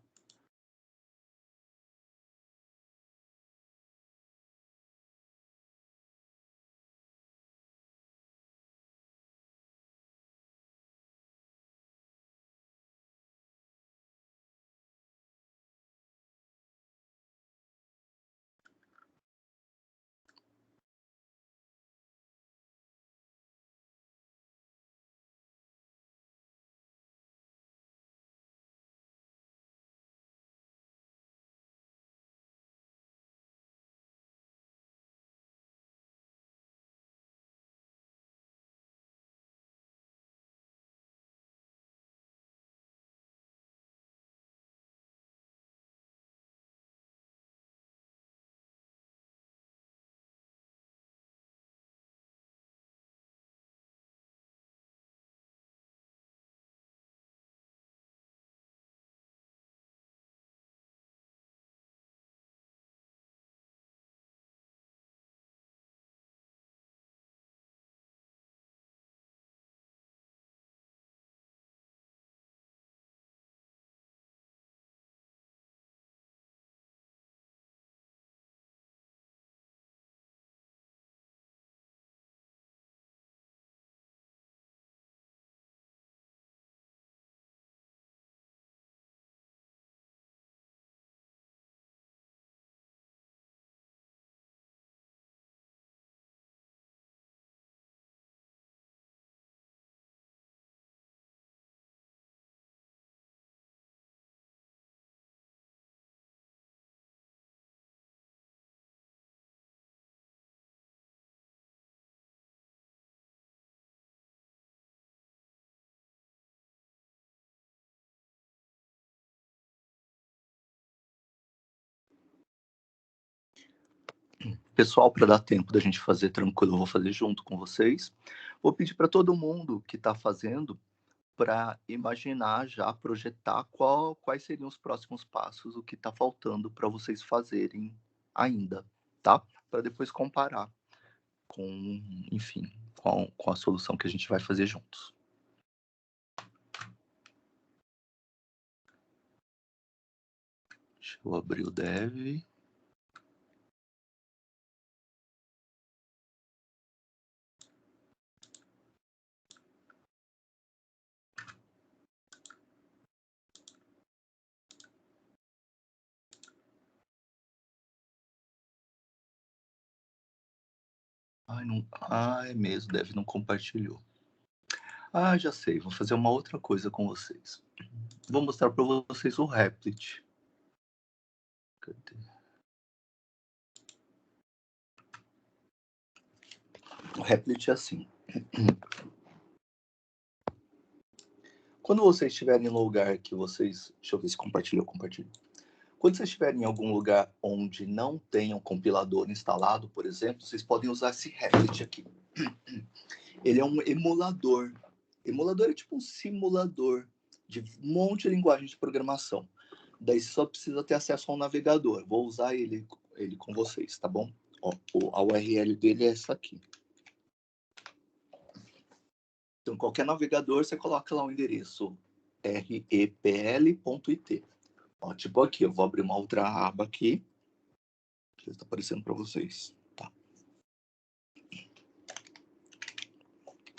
Pessoal, para dar tempo da gente fazer tranquilo, eu vou fazer junto com vocês. Vou pedir para todo mundo que está fazendo para imaginar já, projetar quais seriam os próximos passos, o que está faltando para vocês fazerem ainda, tá? Para depois comparar com, enfim, com a solução que a gente vai fazer juntos. Deixa eu abrir o Dev. Ai, não, é mesmo, Dev não compartilhou. Já sei, vou fazer uma outra coisa com vocês. Vou mostrar para vocês o Replit. Cadê? O Replit é assim. Quando vocês estiverem no lugar que vocês... Deixa eu ver se compartilhou. Quando vocês estiverem em algum lugar onde não tenha um compilador instalado, por exemplo, vocês podem usar esse Replit aqui. Ele é um emulador. Emulador é tipo um simulador de um monte de linguagem de programação. Daí você só precisa ter acesso ao navegador. Vou usar ele com vocês, tá bom? Ó, a URL dele é essa aqui. Então, qualquer navegador, você coloca lá o endereço repl.it. Ó, tipo aqui, eu vou abrir uma outra aba aqui. Que está aparecendo para vocês. Tá.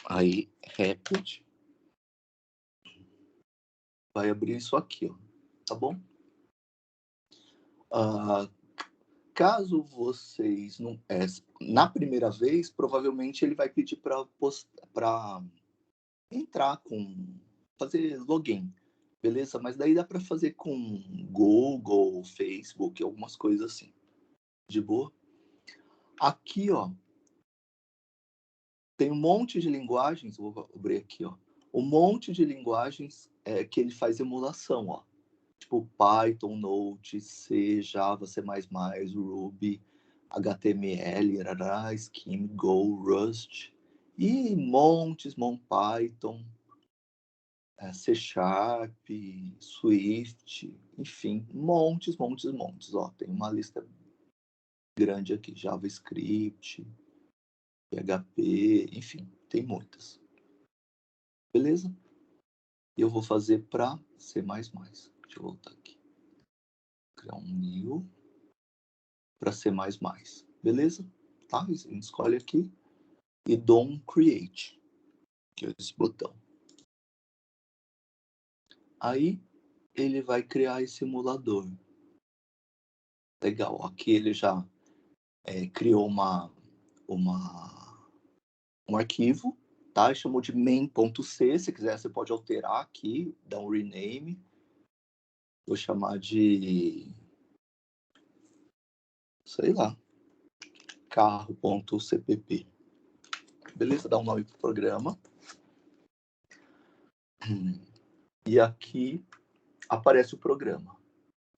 Aí, Replit. vai abrir isso aqui, ó, tá bom? Caso vocês não... na primeira vez, provavelmente ele vai pedir para entrar fazer login, beleza? Mas daí dá para fazer com Google, Facebook, algumas coisas assim, de boa. Aqui, ó, tem um monte de linguagens, vou abrir aqui, ó, um monte de linguagens que ele faz emulação, ó. Tipo Python, Node, C, Java, C++, Ruby, HTML, Scheme, Go, Rust, e Python, C Sharp, Swift, enfim, montes, ó. Tem uma lista grande aqui, JavaScript, PHP, enfim, tem muitas. Beleza? E eu vou fazer para C++. Deixa eu voltar aqui. Criar um new para C++. Beleza? Tá? A gente escolhe aqui e dou um create, que é esse botão. Aí ele vai criar esse emulador. Legal. Aqui ele já criou um arquivo, tá? Chamou de main.c. Se quiser, você pode alterar aqui, dar um rename. Vou chamar de, sei lá, carro.cpp. Beleza? Dá um nome pro programa. E aqui aparece o programa,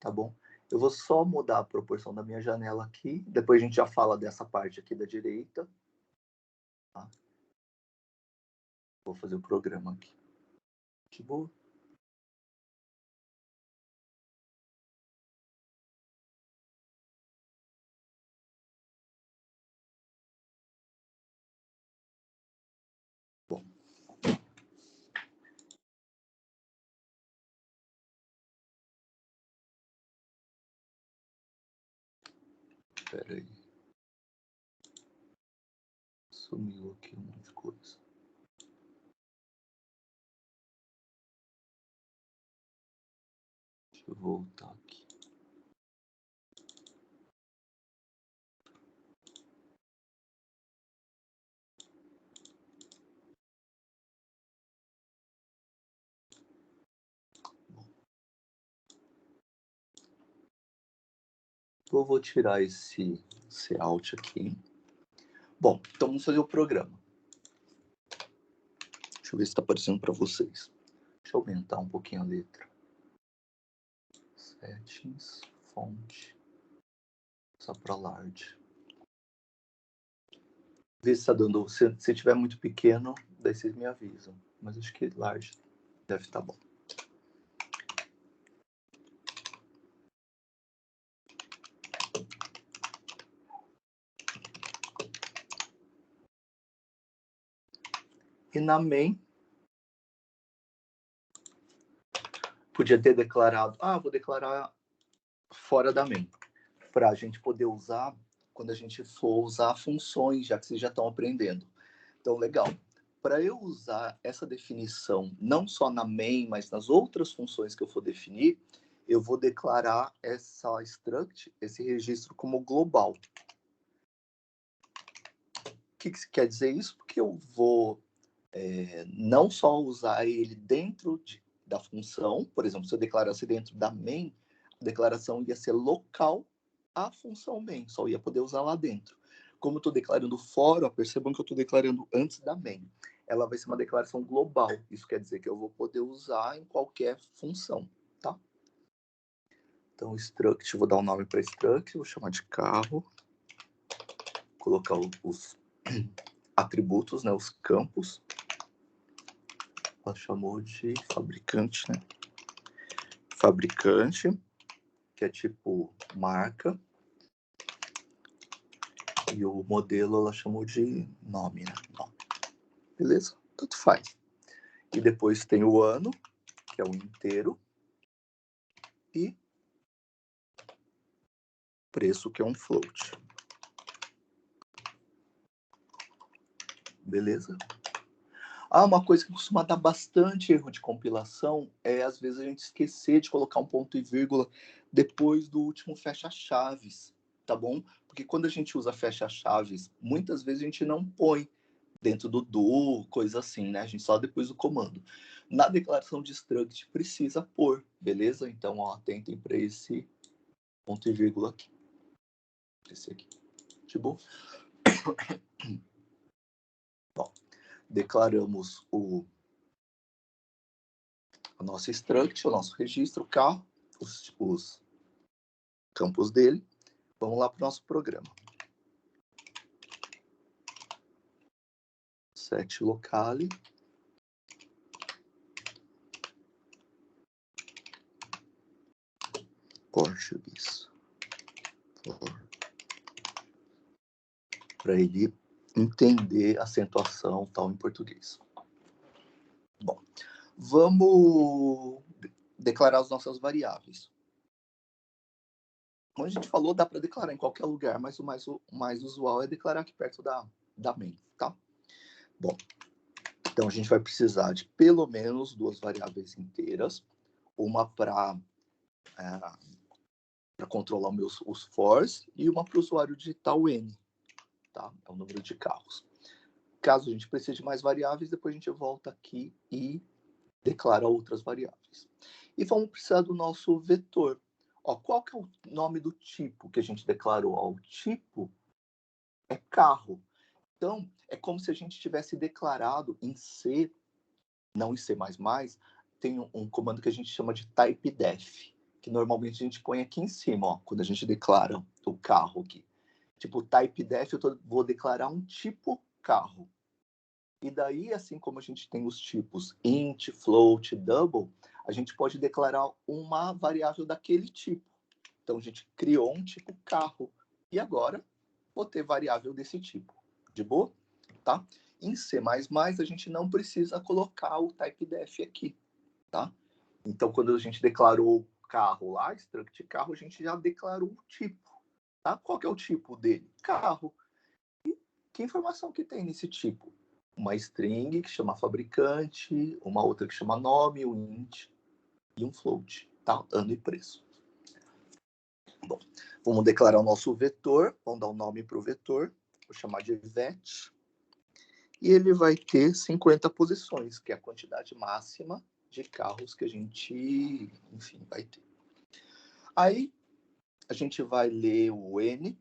tá bom? Eu vou só mudar a proporção da minha janela aqui. Depois a gente já fala dessa parte aqui da direita. Tá? Vou fazer o programa aqui. De boa. Bom. Espera aí. Sumiu aqui um monte de coisa. Deixa eu voltar aqui. Eu vou tirar esse alt aqui. Bom, então vamos fazer o programa. Deixa eu ver se está aparecendo para vocês. Deixa eu aumentar um pouquinho a letra. Settings, fonte. Só para large. Vê se está dando. Se tiver muito pequeno, daí vocês me avisam. Mas acho que large deve estar bom. E na main, podia ter declarado, vou declarar fora da main, para a gente poder usar quando a gente for usar funções, já que vocês já estão aprendendo. Então, legal. Para eu usar essa definição, não só na main, mas nas outras funções que eu for definir, eu vou declarar essa struct, esse registro como global. O que quer dizer isso? Porque eu vou não só usar ele dentro da função, por exemplo, se eu declarasse dentro da main, a declaração ia ser local à função main, só ia poder usar lá dentro. Como eu estou declarando fora, percebam que eu estou declarando antes da main. Ela vai ser uma declaração global. Isso quer dizer que eu vou poder usar em qualquer função, tá? Então, struct, vou dar um nome para struct, vou chamar de carro, colocar os atributos, né, os campos. Ela chamou de fabricante, né? Fabricante, que é tipo marca. E o modelo ela chamou de nome, né? Nome. Beleza? Tanto faz. E depois tem o ano, que é o inteiro. E preço, que é um float. Beleza? Uma coisa que costuma dar bastante erro de compilação é, às vezes, a gente esquecer de colocar um ponto e vírgula depois do último fecha-chaves, tá bom? Porque quando a gente usa fecha-chaves, muitas vezes a gente não põe dentro do do, coisa assim, né? A gente só depois do comando. Na declaração de struct precisa pôr, beleza? Então, ó, atentem para esse ponto e vírgula aqui. Esse aqui. De boa? Bom, declaramos a nossa struct, o nosso registro, o carro, os campos dele. Vamos lá para o nosso programa. Set locale. Português. Para ele entender a acentuação tal em português. Bom, vamos declarar as nossas variáveis. Como a gente falou, dá para declarar em qualquer lugar, mas o mais usual é declarar aqui perto da main, tá? Bom, então a gente vai precisar de pelo menos 2 variáveis inteiras, uma para controlar os fors e uma para o usuário digitar o N, tá? É o número de carros. Caso a gente precise de mais variáveis, depois a gente volta aqui e declara outras variáveis. E vamos precisar do nosso vetor. Ó, qual que é o nome do tipo que a gente declarou? Ó, o tipo é carro. Então, é como se a gente tivesse declarado em C, não em C++, tem um comando que a gente chama de typedef, que normalmente a gente põe aqui em cima, ó, quando a gente declara o carro aqui. Tipo, typedef, vou declarar um tipo carro. E daí, assim como a gente tem os tipos int, float, double, a gente pode declarar uma variável daquele tipo. Então, a gente criou um tipo carro. E agora, vou ter variável desse tipo. De boa? Tá? Em C++, a gente não precisa colocar o typedef aqui. Tá? Então, quando a gente declarou carro lá, struct carro, a gente já declarou o tipo. Tá? Qual que é o tipo dele? Carro. E que informação que tem nesse tipo? Uma string que chama fabricante, uma outra que chama nome, um int e um float, tá? Ano e preço. Bom, vamos declarar o nosso vetor, vamos dar um nome para o vetor, vou chamar de vet, e ele vai ter 50 posições, que é a quantidade máxima de carros que a gente, enfim, vai ter. Aí, a gente vai ler o N.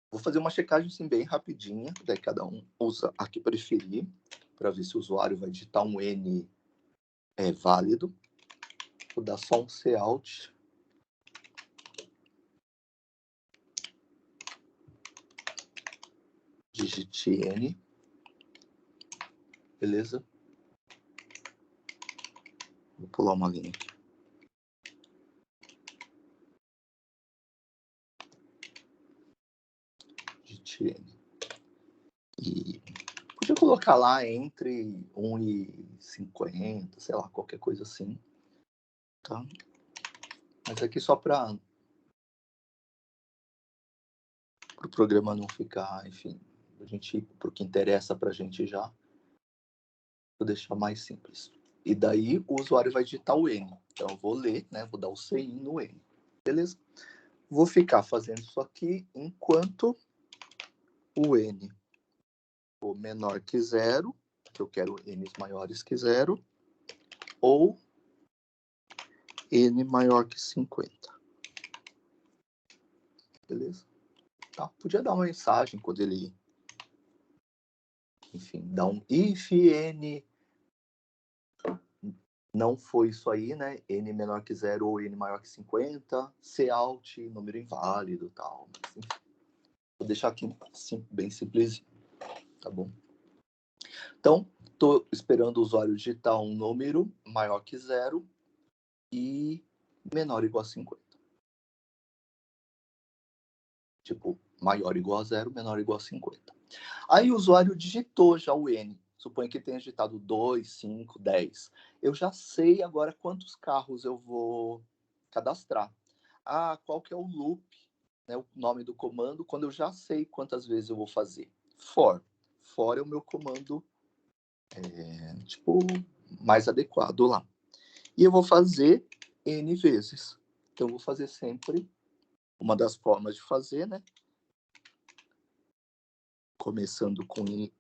Vou fazer uma checagem assim, bem rapidinha, daí cada um usa a que preferir, para ver se o usuário vai digitar um N válido. Vou dar só um cout. Digite N. Beleza? Vou pular uma linha aqui. Digite N. E podia colocar lá entre 1 e 50, sei lá, qualquer coisa assim. Tá? Mas aqui só para o programa não ficar, enfim, a gente ir para o que interessa para a gente já. Vou deixar mais simples. E daí o usuário vai digitar o N. Então eu vou ler, né? Vou dar o CIN no N. Beleza? Vou ficar fazendo isso aqui enquanto o N for menor que 0, que eu quero N maiores que 0, ou N maior que 50. Beleza? Tá? Podia dar uma mensagem quando ele, enfim, dá um if N não foi isso aí, né? N menor que 0 ou N maior que 50, cout, número inválido e tal. Mas, enfim, vou deixar aqui bem simples, tá bom? Então, estou esperando o usuário digitar um número maior que 0 e menor ou igual a 50. Tipo, maior ou igual a 0, menor ou igual a 50. Aí o usuário digitou já o N. Suponho que tenha digitado 2, 5, 10. Eu já sei agora quantos carros eu vou cadastrar. Qual que é o loop, né, o nome do comando, quando eu já sei quantas vezes eu vou fazer. For. For é o meu comando tipo, mais adequado lá. E eu vou fazer N vezes. Então, eu vou fazer sempre uma das formas de fazer, né? Começando com I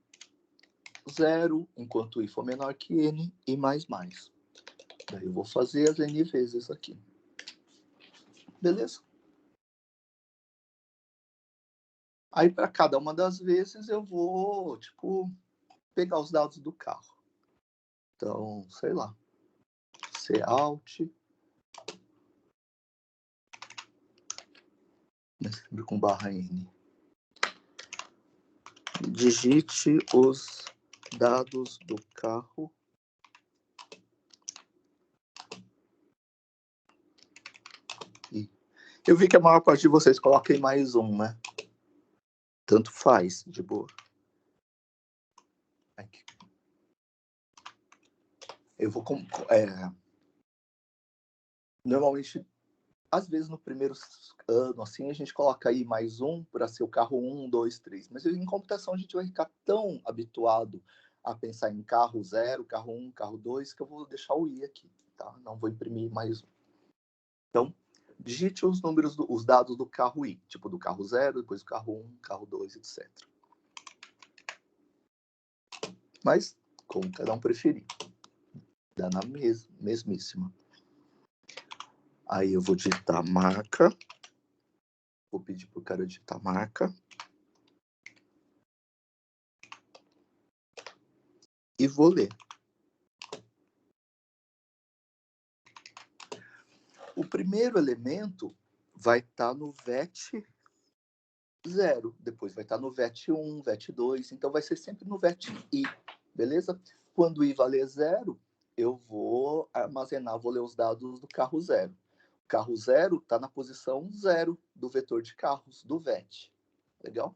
0, enquanto I for menor que N, e mais. Daí eu vou fazer as N vezes aqui. Beleza? Aí, para cada uma das vezes, eu vou, tipo, pegar os dados do carro. Então, sei lá. Alt, sempre com barra N. Digite os dados do carro e eu vi que a maior parte de vocês coloquem mais um, né? Tanto faz, de boa. Aqui. Eu vou normalmente, às vezes no primeiro ano, assim, a gente coloca aí mais um para ser o carro 1, 2, 3. Mas em computação a gente vai ficar tão habituado a pensar em carro 0, carro 1, carro 2, que eu vou deixar o I aqui, tá? Não vou imprimir mais um. Então, digite os números, os dados do carro I, tipo do carro 0, depois do carro 1, carro 2, etc. Mas, como cada um preferir. Dá na mesmíssima. Aí eu vou digitar marca. Vou pedir pro cara digitar marca. E vou ler. O primeiro elemento vai estar no VET 0. Depois vai estar no VET 1, VET 2. Então vai ser sempre no VET I. Beleza? Quando I valer 0, eu vou armazenar, vou ler os dados do carro 0. O carro 0 está na posição 0 do vetor de carros do VET. Legal?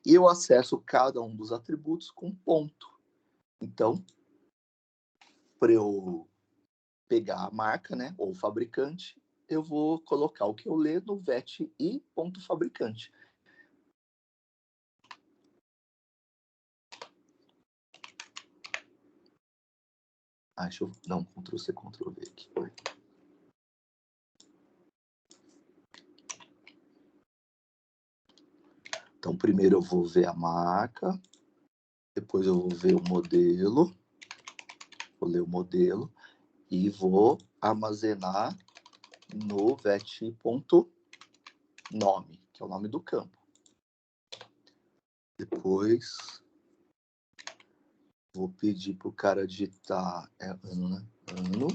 E eu acesso cada um dos atributos com ponto. Então, para eu pegar a marca, né, ou o fabricante, eu vou colocar o que eu ler no VET I.fabricante. Deixa eu dar um Ctrl+C, Ctrl+V aqui. Então, primeiro eu vou ver a marca, depois eu vou ver o modelo, vou ler o modelo e vou armazenar no VET.nome, que é o nome do campo. Depois vou pedir para o cara digitar ano, né? Ano,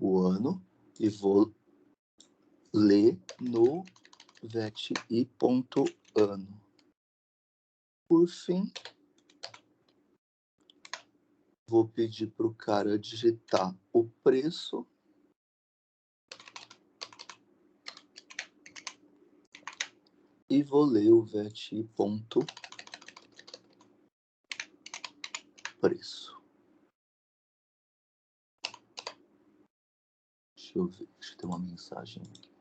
o ano, e vou ler no VET.I.ano. Por fim, vou pedir para o cara digitar o preço e vou ler o VET.preço. Deixa eu ver, deixa eu ter uma mensagem aqui.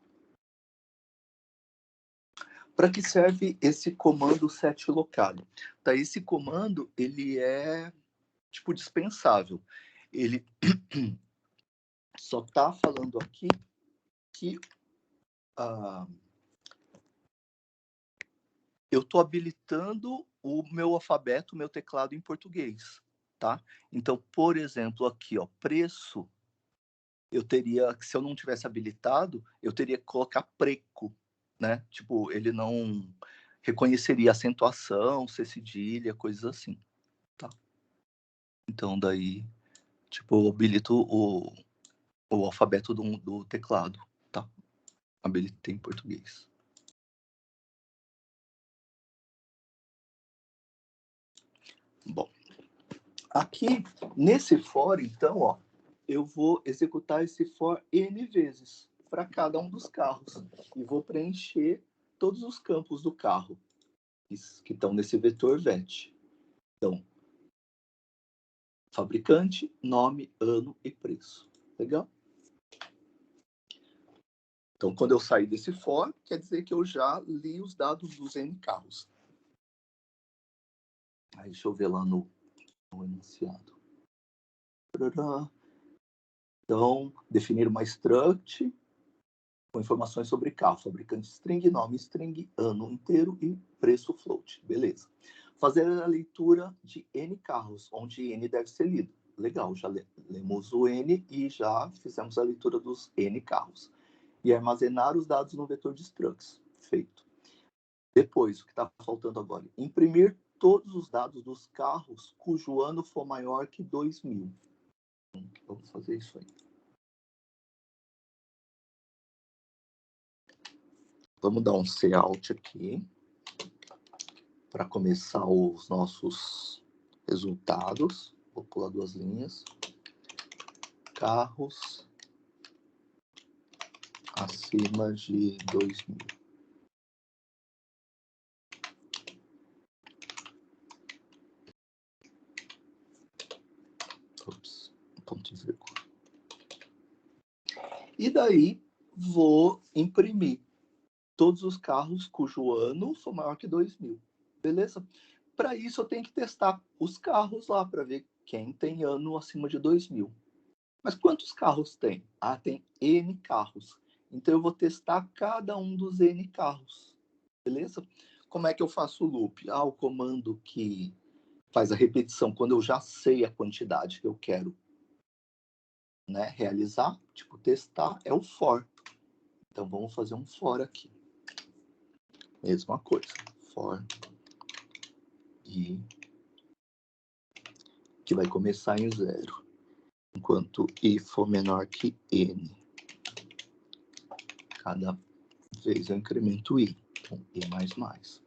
Para que serve esse comando setlocale? Tá, esse comando, ele é tipo dispensável. Ele só está falando aqui que eu estou habilitando o meu alfabeto, o meu teclado em português, tá? Então, por exemplo, aqui, ó, preço, eu teria, se eu não tivesse habilitado, eu teria que colocar preco, né? Tipo, ele não reconheceria acentuação, cedilha, coisas assim, tá? Então, daí, tipo, eu habilito o alfabeto do teclado, tá? Habilitei em português. Bom, aqui, nesse for, então, ó, eu vou executar esse for N vezes para cada um dos carros. E vou preencher todos os campos do carro que estão nesse vetor VET. Então, fabricante, nome, ano e preço. Legal? Então, quando eu sair desse for, quer dizer que eu já li os dados dos N carros. Aí, deixa eu ver lá no enunciado. Então, definir uma struct com informações sobre carro, fabricante string, nome string, ano inteiro e preço float. Beleza. Fazer a leitura de N carros, onde N deve ser lido. Legal, já lemos o N e já fizemos a leitura dos N carros. E armazenar os dados no vetor de structs. Feito. Depois, o que está faltando agora? Imprimir todos os dados dos carros cujo ano for maior que 2000. Vamos fazer isso aí. Vamos dar um cout aqui para começar os nossos resultados. Vou pular 2 linhas. Carros acima de 2000. Ops, ponto de vírgula. E daí vou imprimir todos os carros cujo ano for maior que 2000. Beleza? Para isso eu tenho que testar os carros lá para ver quem tem ano acima de 2000. Mas quantos carros tem? Ah, tem N carros. Então eu vou testar cada um dos N carros. Beleza? Como é que eu faço o loop? Ah, o comando que faz a repetição quando eu já sei a quantidade que eu quero, né, realizar, tipo testar, é o for. Então vamos fazer um for aqui. Mesma coisa. For i que vai começar em 0. Enquanto i for menor que n. Cada vez eu incremento i. Então, i mais mais.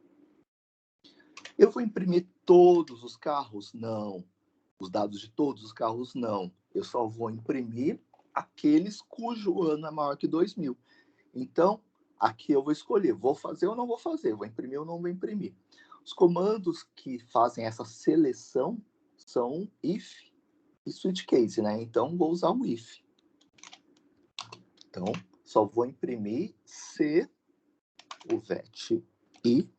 Eu vou imprimir todos os carros? Não. Os dados de todos os carros? Não. Eu só vou imprimir aqueles cujo ano é maior que 2000. Então, aqui eu vou escolher, vou fazer ou não vou fazer, vou imprimir ou não vou imprimir. Os comandos que fazem essa seleção são if e switch case, né? Então, vou usar o if. Então, só vou imprimir se o vet i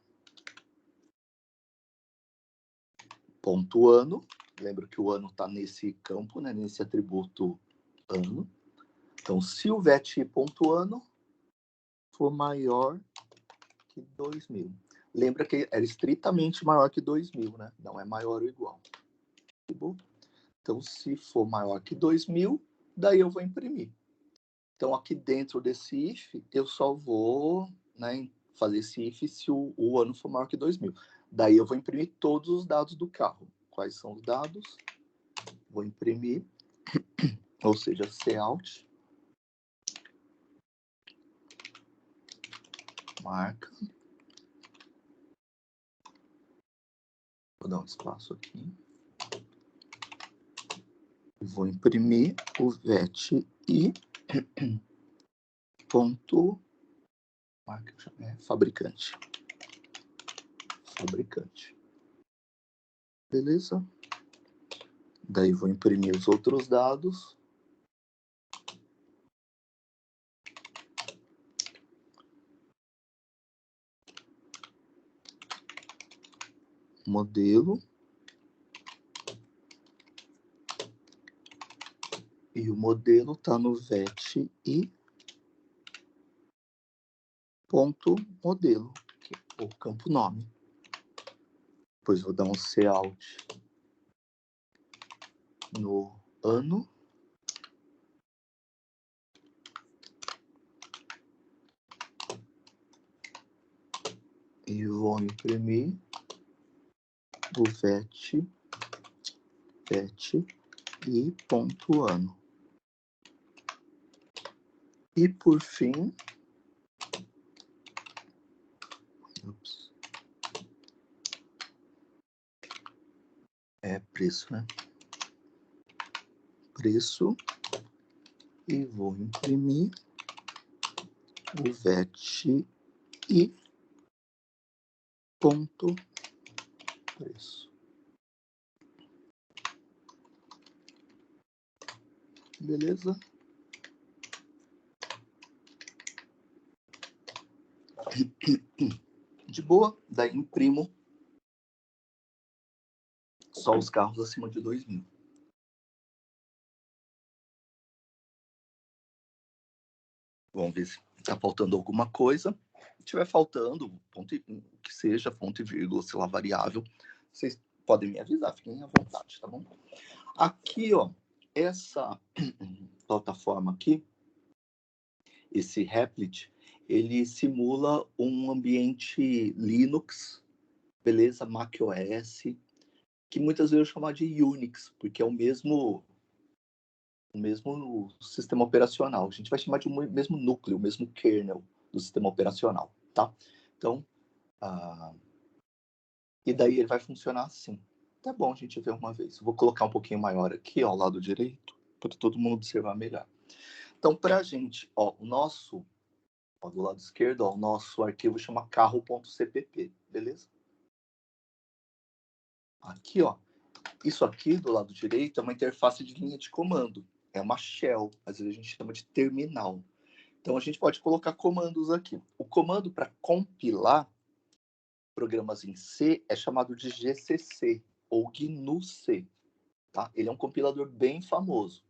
ponto ano. Lembra que o ano está nesse campo, né? Nesse atributo ano. Então, se o vet i ponto ano for maior que 2000. Lembra que era estritamente maior que 2000, né? Não é maior ou igual. Então, se for maior que 2000, daí eu vou imprimir. Então, aqui dentro desse if, eu só vou, né, fazer esse if se o ano for maior que 2000. Daí eu vou imprimir todos os dados do carro. Quais são os dados? Vou imprimir, ou seja, cout, marca. Vou dar um espaço aqui. Vou imprimir o vet i ponto marca, fabricante. Fabricante. Beleza? Daí vou imprimir os outros dados. Modelo. E o modelo está no vet i ponto modelo, que é o campo nome. Depois vou dar um cout no ano. E vou imprimir o vet i ponto ano. E por fim, é preço, né? Preço. E vou imprimir o vet i ponto preço. Beleza? De boa, daí imprimo só os carros acima de 2.000. Vamos ver se está faltando alguma coisa. Se estiver faltando, ponto, que seja ponto e vírgula, sei lá, variável, vocês podem me avisar, fiquem à vontade, tá bom? Aqui, ó, essa plataforma aqui, esse Replit, ele simula um ambiente Linux, beleza? macOS, que muitas vezes eu chamo de Unix, porque é o mesmo sistema operacional. A gente vai chamar de mesmo núcleo, o mesmo kernel do sistema operacional, tá? Então, e daí ele vai funcionar assim. Tá bom a gente ver uma vez. Vou colocar um pouquinho maior aqui, ó, ao lado direito, para todo mundo observar melhor. Então, para a gente, ó, o nosso, ó, do lado esquerdo, ó, o nosso arquivo chama carro.cpp, beleza? Aqui, ó, isso aqui do lado direito é uma interface de linha de comando. É uma shell, às vezes a gente chama de terminal. Então, a gente pode colocar comandos aqui. O comando para compilar programas em C é chamado de GCC, ou GNU-C. Tá? Ele é um compilador bem famoso.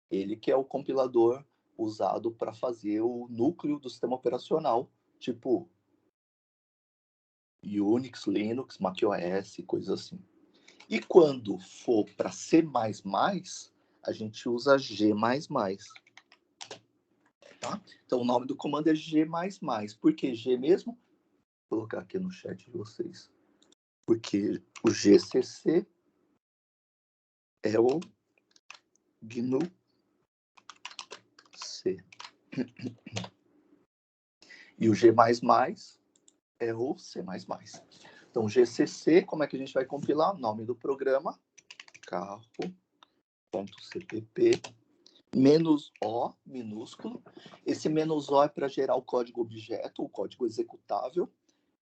Ele que é o compilador usado para fazer o núcleo do sistema operacional, tipo Unix, Linux, macOS, coisas assim. E quando for para C++, a gente usa G++. Tá? Então, o nome do comando é G++. Por que G mesmo? Vou colocar aqui no chat de vocês. Porque o GCC é o GNU-C. E o G++ é o C++. Então, GCC, como é que a gente vai compilar? O nome do programa, carro.cpp, -O, minúsculo. Esse -O é para gerar o código objeto, o código executável.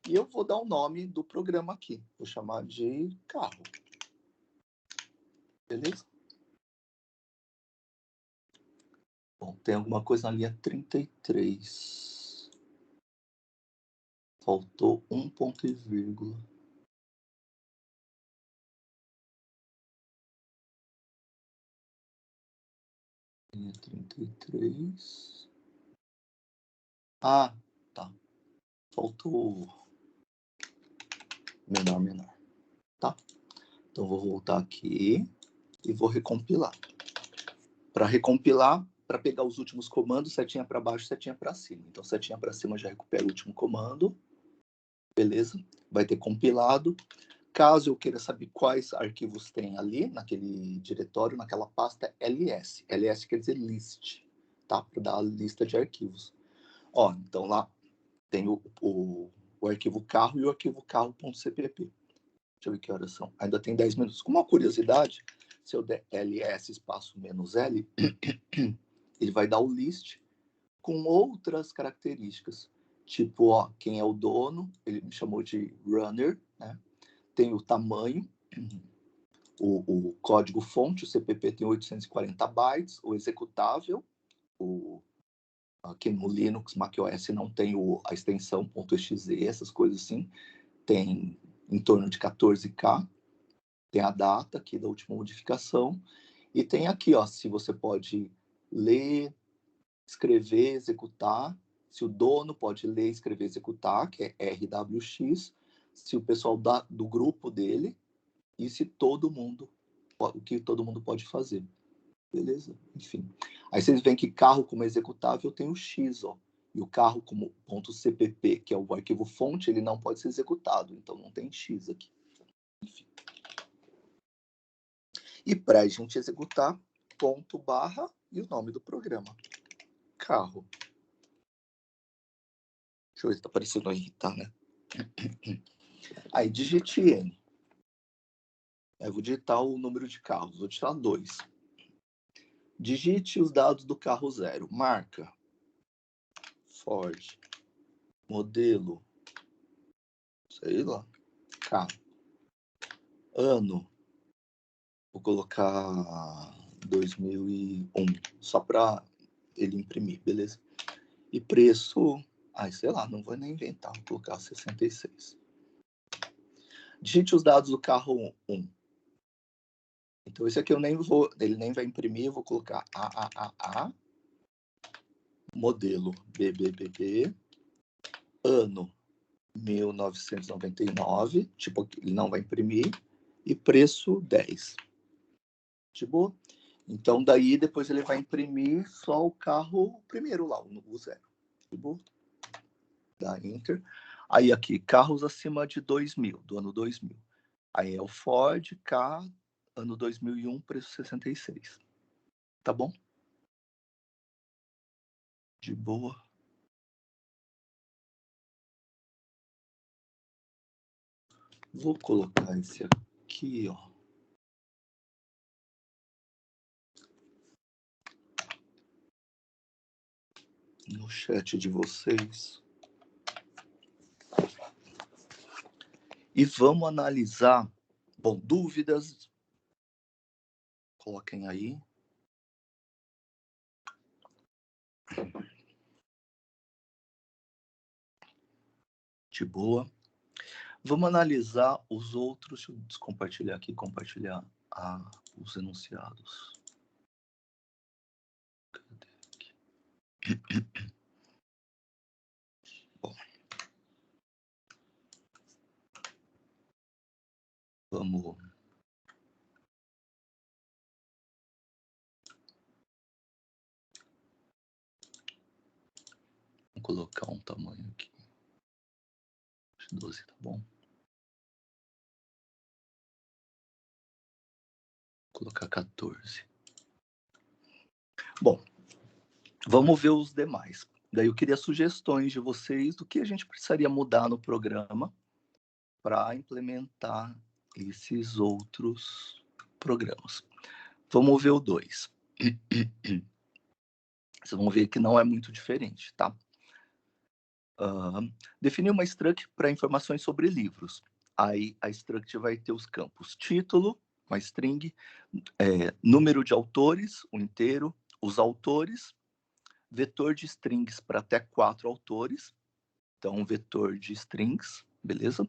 E eu vou dar o nome do programa aqui. Vou chamar de carro. Beleza? Bom, tem alguma coisa na linha 33. Faltou um ponto e vírgula. Linha 33. Ah, tá. Faltou menor. Tá? Então, vou voltar aqui e vou recompilar. Para recompilar, para pegar os últimos comandos, setinha para baixo, setinha para cima. Então, setinha para cima já recupera o último comando. Beleza? Vai ter compilado. Caso eu queira saber quais arquivos tem ali, naquele diretório, naquela pasta ls. ls quer dizer list, tá? Para dar a lista de arquivos. Ó, então lá tem o arquivo carro e o arquivo carro.cpp. Deixa eu ver que horas são. Ainda tem 10 minutos. Com uma curiosidade, se eu der ls espaço -l, ele vai dar o list com outras características. Tipo, ó, quem é o dono, ele me chamou de runner, né? Tem o tamanho, o código fonte, o CPP tem 840 bytes, o executável, aqui no Linux, macOS não tem a extensão .exe, essas coisas assim, tem em torno de 14K, tem a data aqui da última modificação, e tem aqui, ó, se você pode ler, escrever, executar, se o dono pode ler, escrever, executar, que é RWX, se o pessoal do grupo dele, e se todo mundo, o que todo mundo pode fazer. Beleza? Enfim. Aí vocês veem que carro como executável tem o X, ó. E o carro como .cpp, que é o arquivo fonte, ele não pode ser executado. Então não tem X aqui. Enfim. E para a gente executar, ponto barra e o nome do programa. Carro. Deixa eu ver se tá aparecendo aí, tá, né? Aí digite N. Eu vou digitar o número de carros. Vou digitar 2. Digite os dados do carro 0. Marca. Ford. Modelo. Sei lá. Carro. Ano. Vou colocar 2001. Só para ele imprimir, beleza? E preço. Ai, sei lá, não vou nem inventar. Vou colocar 66. Digite os dados do carro 1. Então, esse aqui eu nem vou, ele nem vai imprimir, eu vou colocar A, modelo BBBB, ano 1999, tipo, ele não vai imprimir, e preço 10. De boa? Então, daí, depois ele vai imprimir só o carro primeiro lá, o 0. De boa? Dá Enter. Aí, aqui, carros acima de 2000, do ano 2000. Aí é o Ford K, ano 2001, preço 66. Tá bom? De boa. Vou colocar esse aqui, ó. No chat de vocês. E vamos analisar. Bom, dúvidas? Coloquem aí. De boa. Vamos analisar os outros. Deixa eu descompartilhar aqui, compartilhar os enunciados. Cadê aqui? Bom. Vamos colocar um tamanho aqui. 12, tá bom? Vou colocar 14. Bom, vamos ver os demais. Daí eu queria sugestões de vocês do que a gente precisaria mudar no programa para implementar esses outros programas. Vamos ver o 2. Vocês vão ver que não é muito diferente, tá? Definir uma struct para informações sobre livros. Aí a struct vai ter os campos título, uma string, número de autores, um inteiro, os autores, vetor de strings para até 4 autores, então vetor de strings, beleza?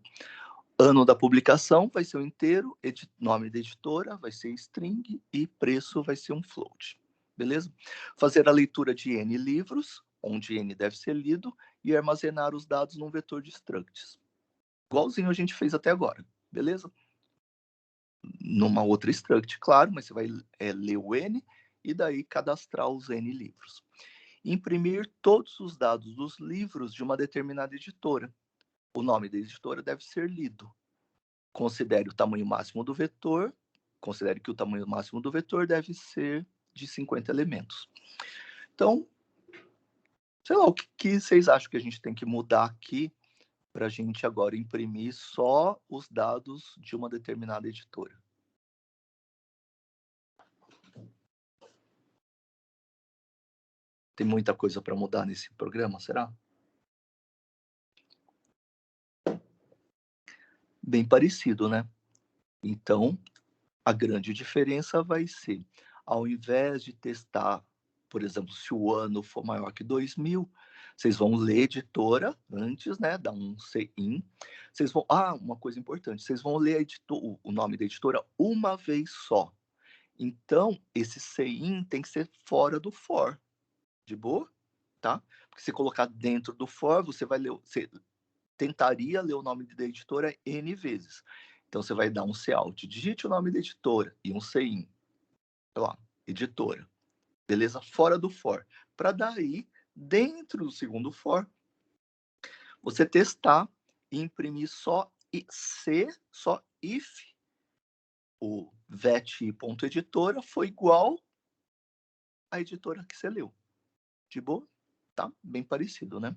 Ano da publicação vai ser um inteiro, nome da editora vai ser string e preço vai ser um float, beleza? Fazer a leitura de N livros, onde N deve ser lido, e armazenar os dados num vetor de structs. Igualzinho a gente fez até agora, beleza? Numa outra struct, claro, mas você vai ler o N e daí cadastrar os N livros. Imprimir todos os dados dos livros de uma determinada editora. O nome da editora deve ser lido. Considere o tamanho máximo do vetor. Considere que o tamanho máximo do vetor deve ser de 50 elementos. Então, sei lá, o que vocês acham que a gente tem que mudar aqui para a gente agora imprimir só os dados de uma determinada editora? Tem muita coisa para mudar nesse programa, será? Bem parecido, né? Então, a grande diferença vai ser, ao invés de testar, por exemplo, se o ano for maior que 2000, vocês vão ler editora antes, né? Dar um CIN. Vocês vão... uma coisa importante, vocês vão ler o nome da editora uma vez só. Então, esse CIN tem que ser fora do for. De boa? Tá? Porque se colocar dentro do for, você vai ler... Você tentaria ler o nome da editora N vezes. Então, você vai dar um Cout, digite o nome da editora e um CIN. Lá, editora. Beleza? Fora do for. Para daí, dentro do segundo for, você testar e imprimir só só if o vet.editora foi igual à editora que você leu. De boa? Tá? Bem parecido, né?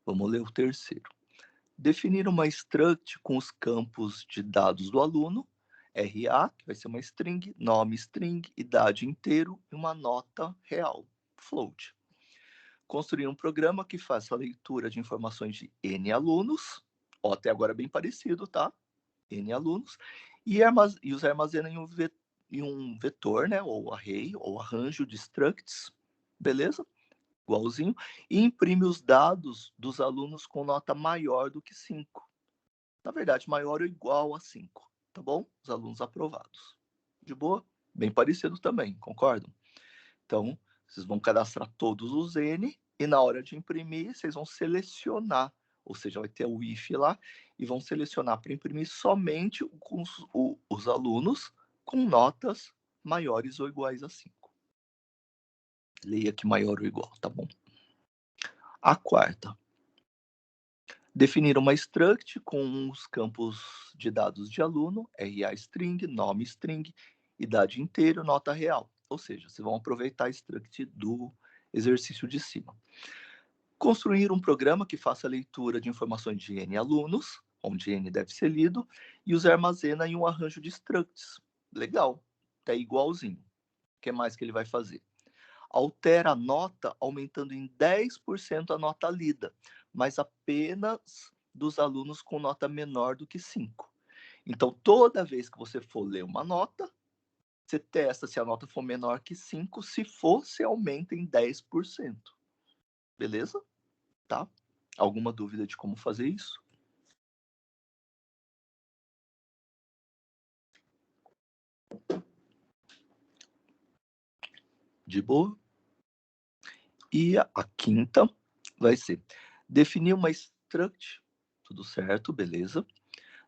Vamos ler o terceiro. Definir uma struct com os campos de dados do aluno, RA, que vai ser uma string, nome string, idade inteiro e uma nota real, float. Construir um programa que faça a leitura de informações de N alunos, até agora bem parecido, tá? N alunos, e os armazena em um vetor, né? Ou array, ou arranjo de structs, beleza? Igualzinho, e imprime os dados dos alunos com nota maior do que 5. Na verdade, maior ou igual a 5, tá bom? Os alunos aprovados. De boa? Bem parecido também, concordam? Então, vocês vão cadastrar todos os N e na hora de imprimir, vocês vão selecionar, ou seja, vai ter o if lá, e vão selecionar para imprimir somente os alunos com notas maiores ou iguais a 5. Leia que maior ou igual, tá bom? A quarta. Definir uma struct com os campos de dados de aluno, RA string, nome string, idade inteira, nota real. Ou seja, vocês vão aproveitar a struct do exercício de cima. Construir um programa que faça a leitura de informações de N alunos, onde N deve ser lido, e os armazena em um arranjo de structs. Legal, tá igualzinho. O que mais que ele vai fazer? Altera a nota aumentando em 10% a nota lida, mas apenas dos alunos com nota menor do que 5. Então, toda vez que você for ler uma nota, você testa se a nota for menor que 5, se for, você aumenta em 10%. Beleza? Tá? Alguma dúvida de como fazer isso? De boa? E a quinta vai ser definir uma struct, tudo certo, beleza.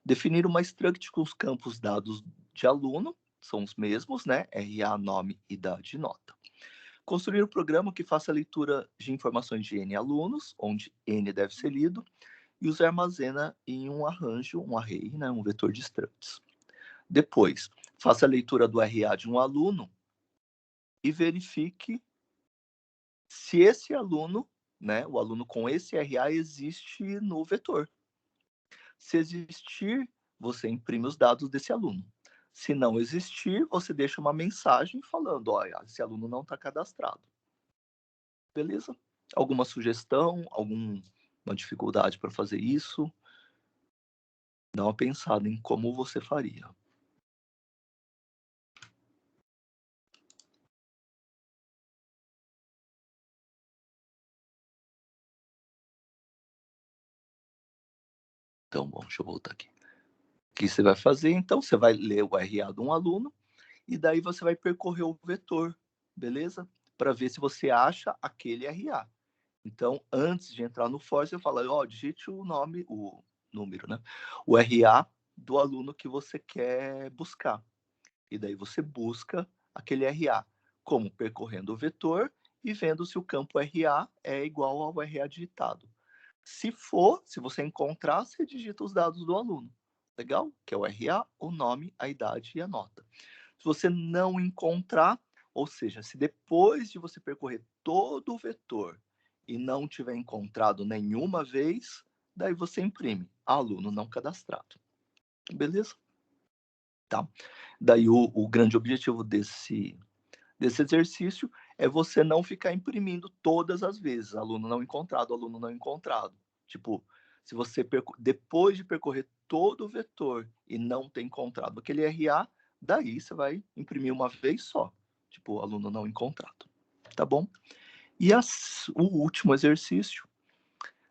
Definir uma struct com os campos dados de aluno, são os mesmos, né? RA, nome, idade e nota. Construir um programa que faça a leitura de informações de N alunos, onde N deve ser lido, e os armazena em um arranjo, um array, né? Um vetor de structs. Depois, faça a leitura do RA de um aluno e verifique se esse aluno, né, o aluno com esse RA existe no vetor. Se existir, você imprime os dados desse aluno. Se não existir, você deixa uma mensagem falando, olha, esse aluno não está cadastrado. Beleza? Alguma sugestão, alguma dificuldade para fazer isso? Dá uma pensada em como você faria. Então, bom, deixa eu voltar aqui. O que você vai fazer? Então, você vai ler o RA de um aluno e daí você vai percorrer o vetor, beleza? Para ver se você acha aquele RA. Então, antes de entrar no for, você fala, ó, digite o nome, o número, né? O RA do aluno que você quer buscar. E daí você busca aquele RA, como percorrendo o vetor e vendo se o campo RA é igual ao RA digitado. Se for, se você encontrar, você digita os dados do aluno. Legal? Que é o RA, o nome, a idade e a nota. Se você não encontrar, ou seja, se depois de você percorrer todo o vetor e não tiver encontrado nenhuma vez, daí você imprime aluno não cadastrado. Beleza? Tá? Daí o grande objetivo desse exercício é você não ficar imprimindo todas as vezes, aluno não encontrado, aluno não encontrado. Tipo, se você depois de percorrer todo o vetor e não ter encontrado aquele RA, daí você vai imprimir uma vez só, tipo, aluno não encontrado. Tá bom? E o último exercício,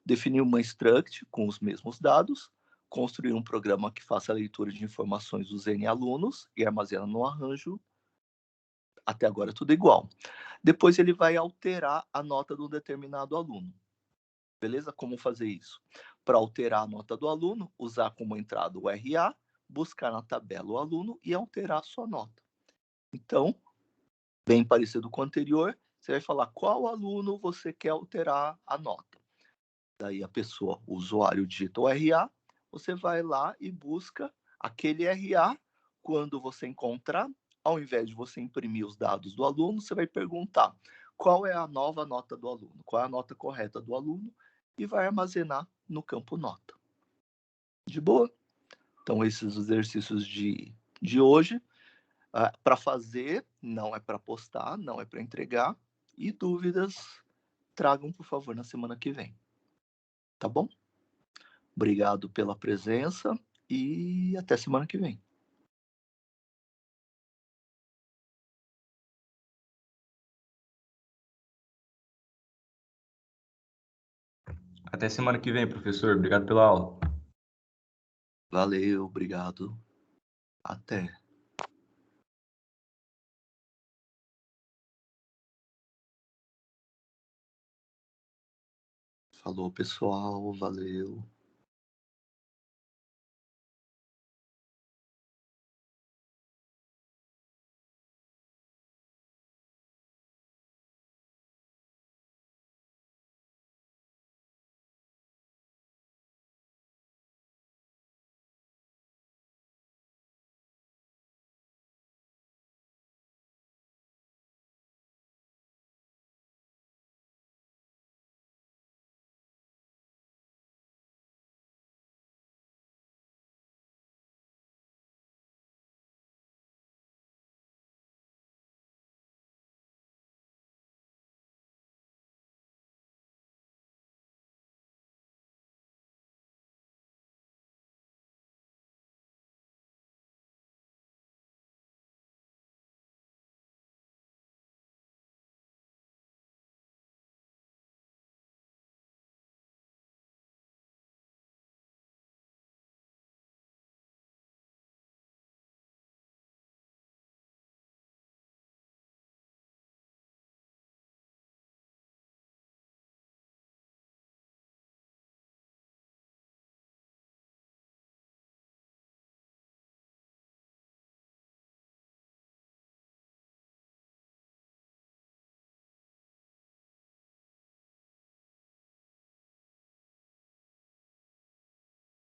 definir uma struct com os mesmos dados, construir um programa que faça a leitura de informações dos N alunos e armazena no arranjo. Até agora tudo igual. Depois ele vai alterar a nota do determinado aluno. Beleza? Como fazer isso? Para alterar a nota do aluno, usar como entrada o RA, buscar na tabela o aluno e alterar a sua nota. Então, bem parecido com o anterior, você vai falar qual aluno você quer alterar a nota. Daí a pessoa, o usuário, digita o RA, você vai lá e busca aquele RA. Quando você encontrar, ao invés de você imprimir os dados do aluno, você vai perguntar qual é a nova nota do aluno, qual é a nota correta do aluno, e vai armazenar no campo nota. De boa? Então, esses exercícios de hoje, para fazer, não é para postar, não é para entregar, e dúvidas, tragam, por favor, na semana que vem. Tá bom? Obrigado pela presença e até semana que vem. Até semana que vem, professor. Obrigado pela aula. Valeu, obrigado. Até. Falou, pessoal. Valeu.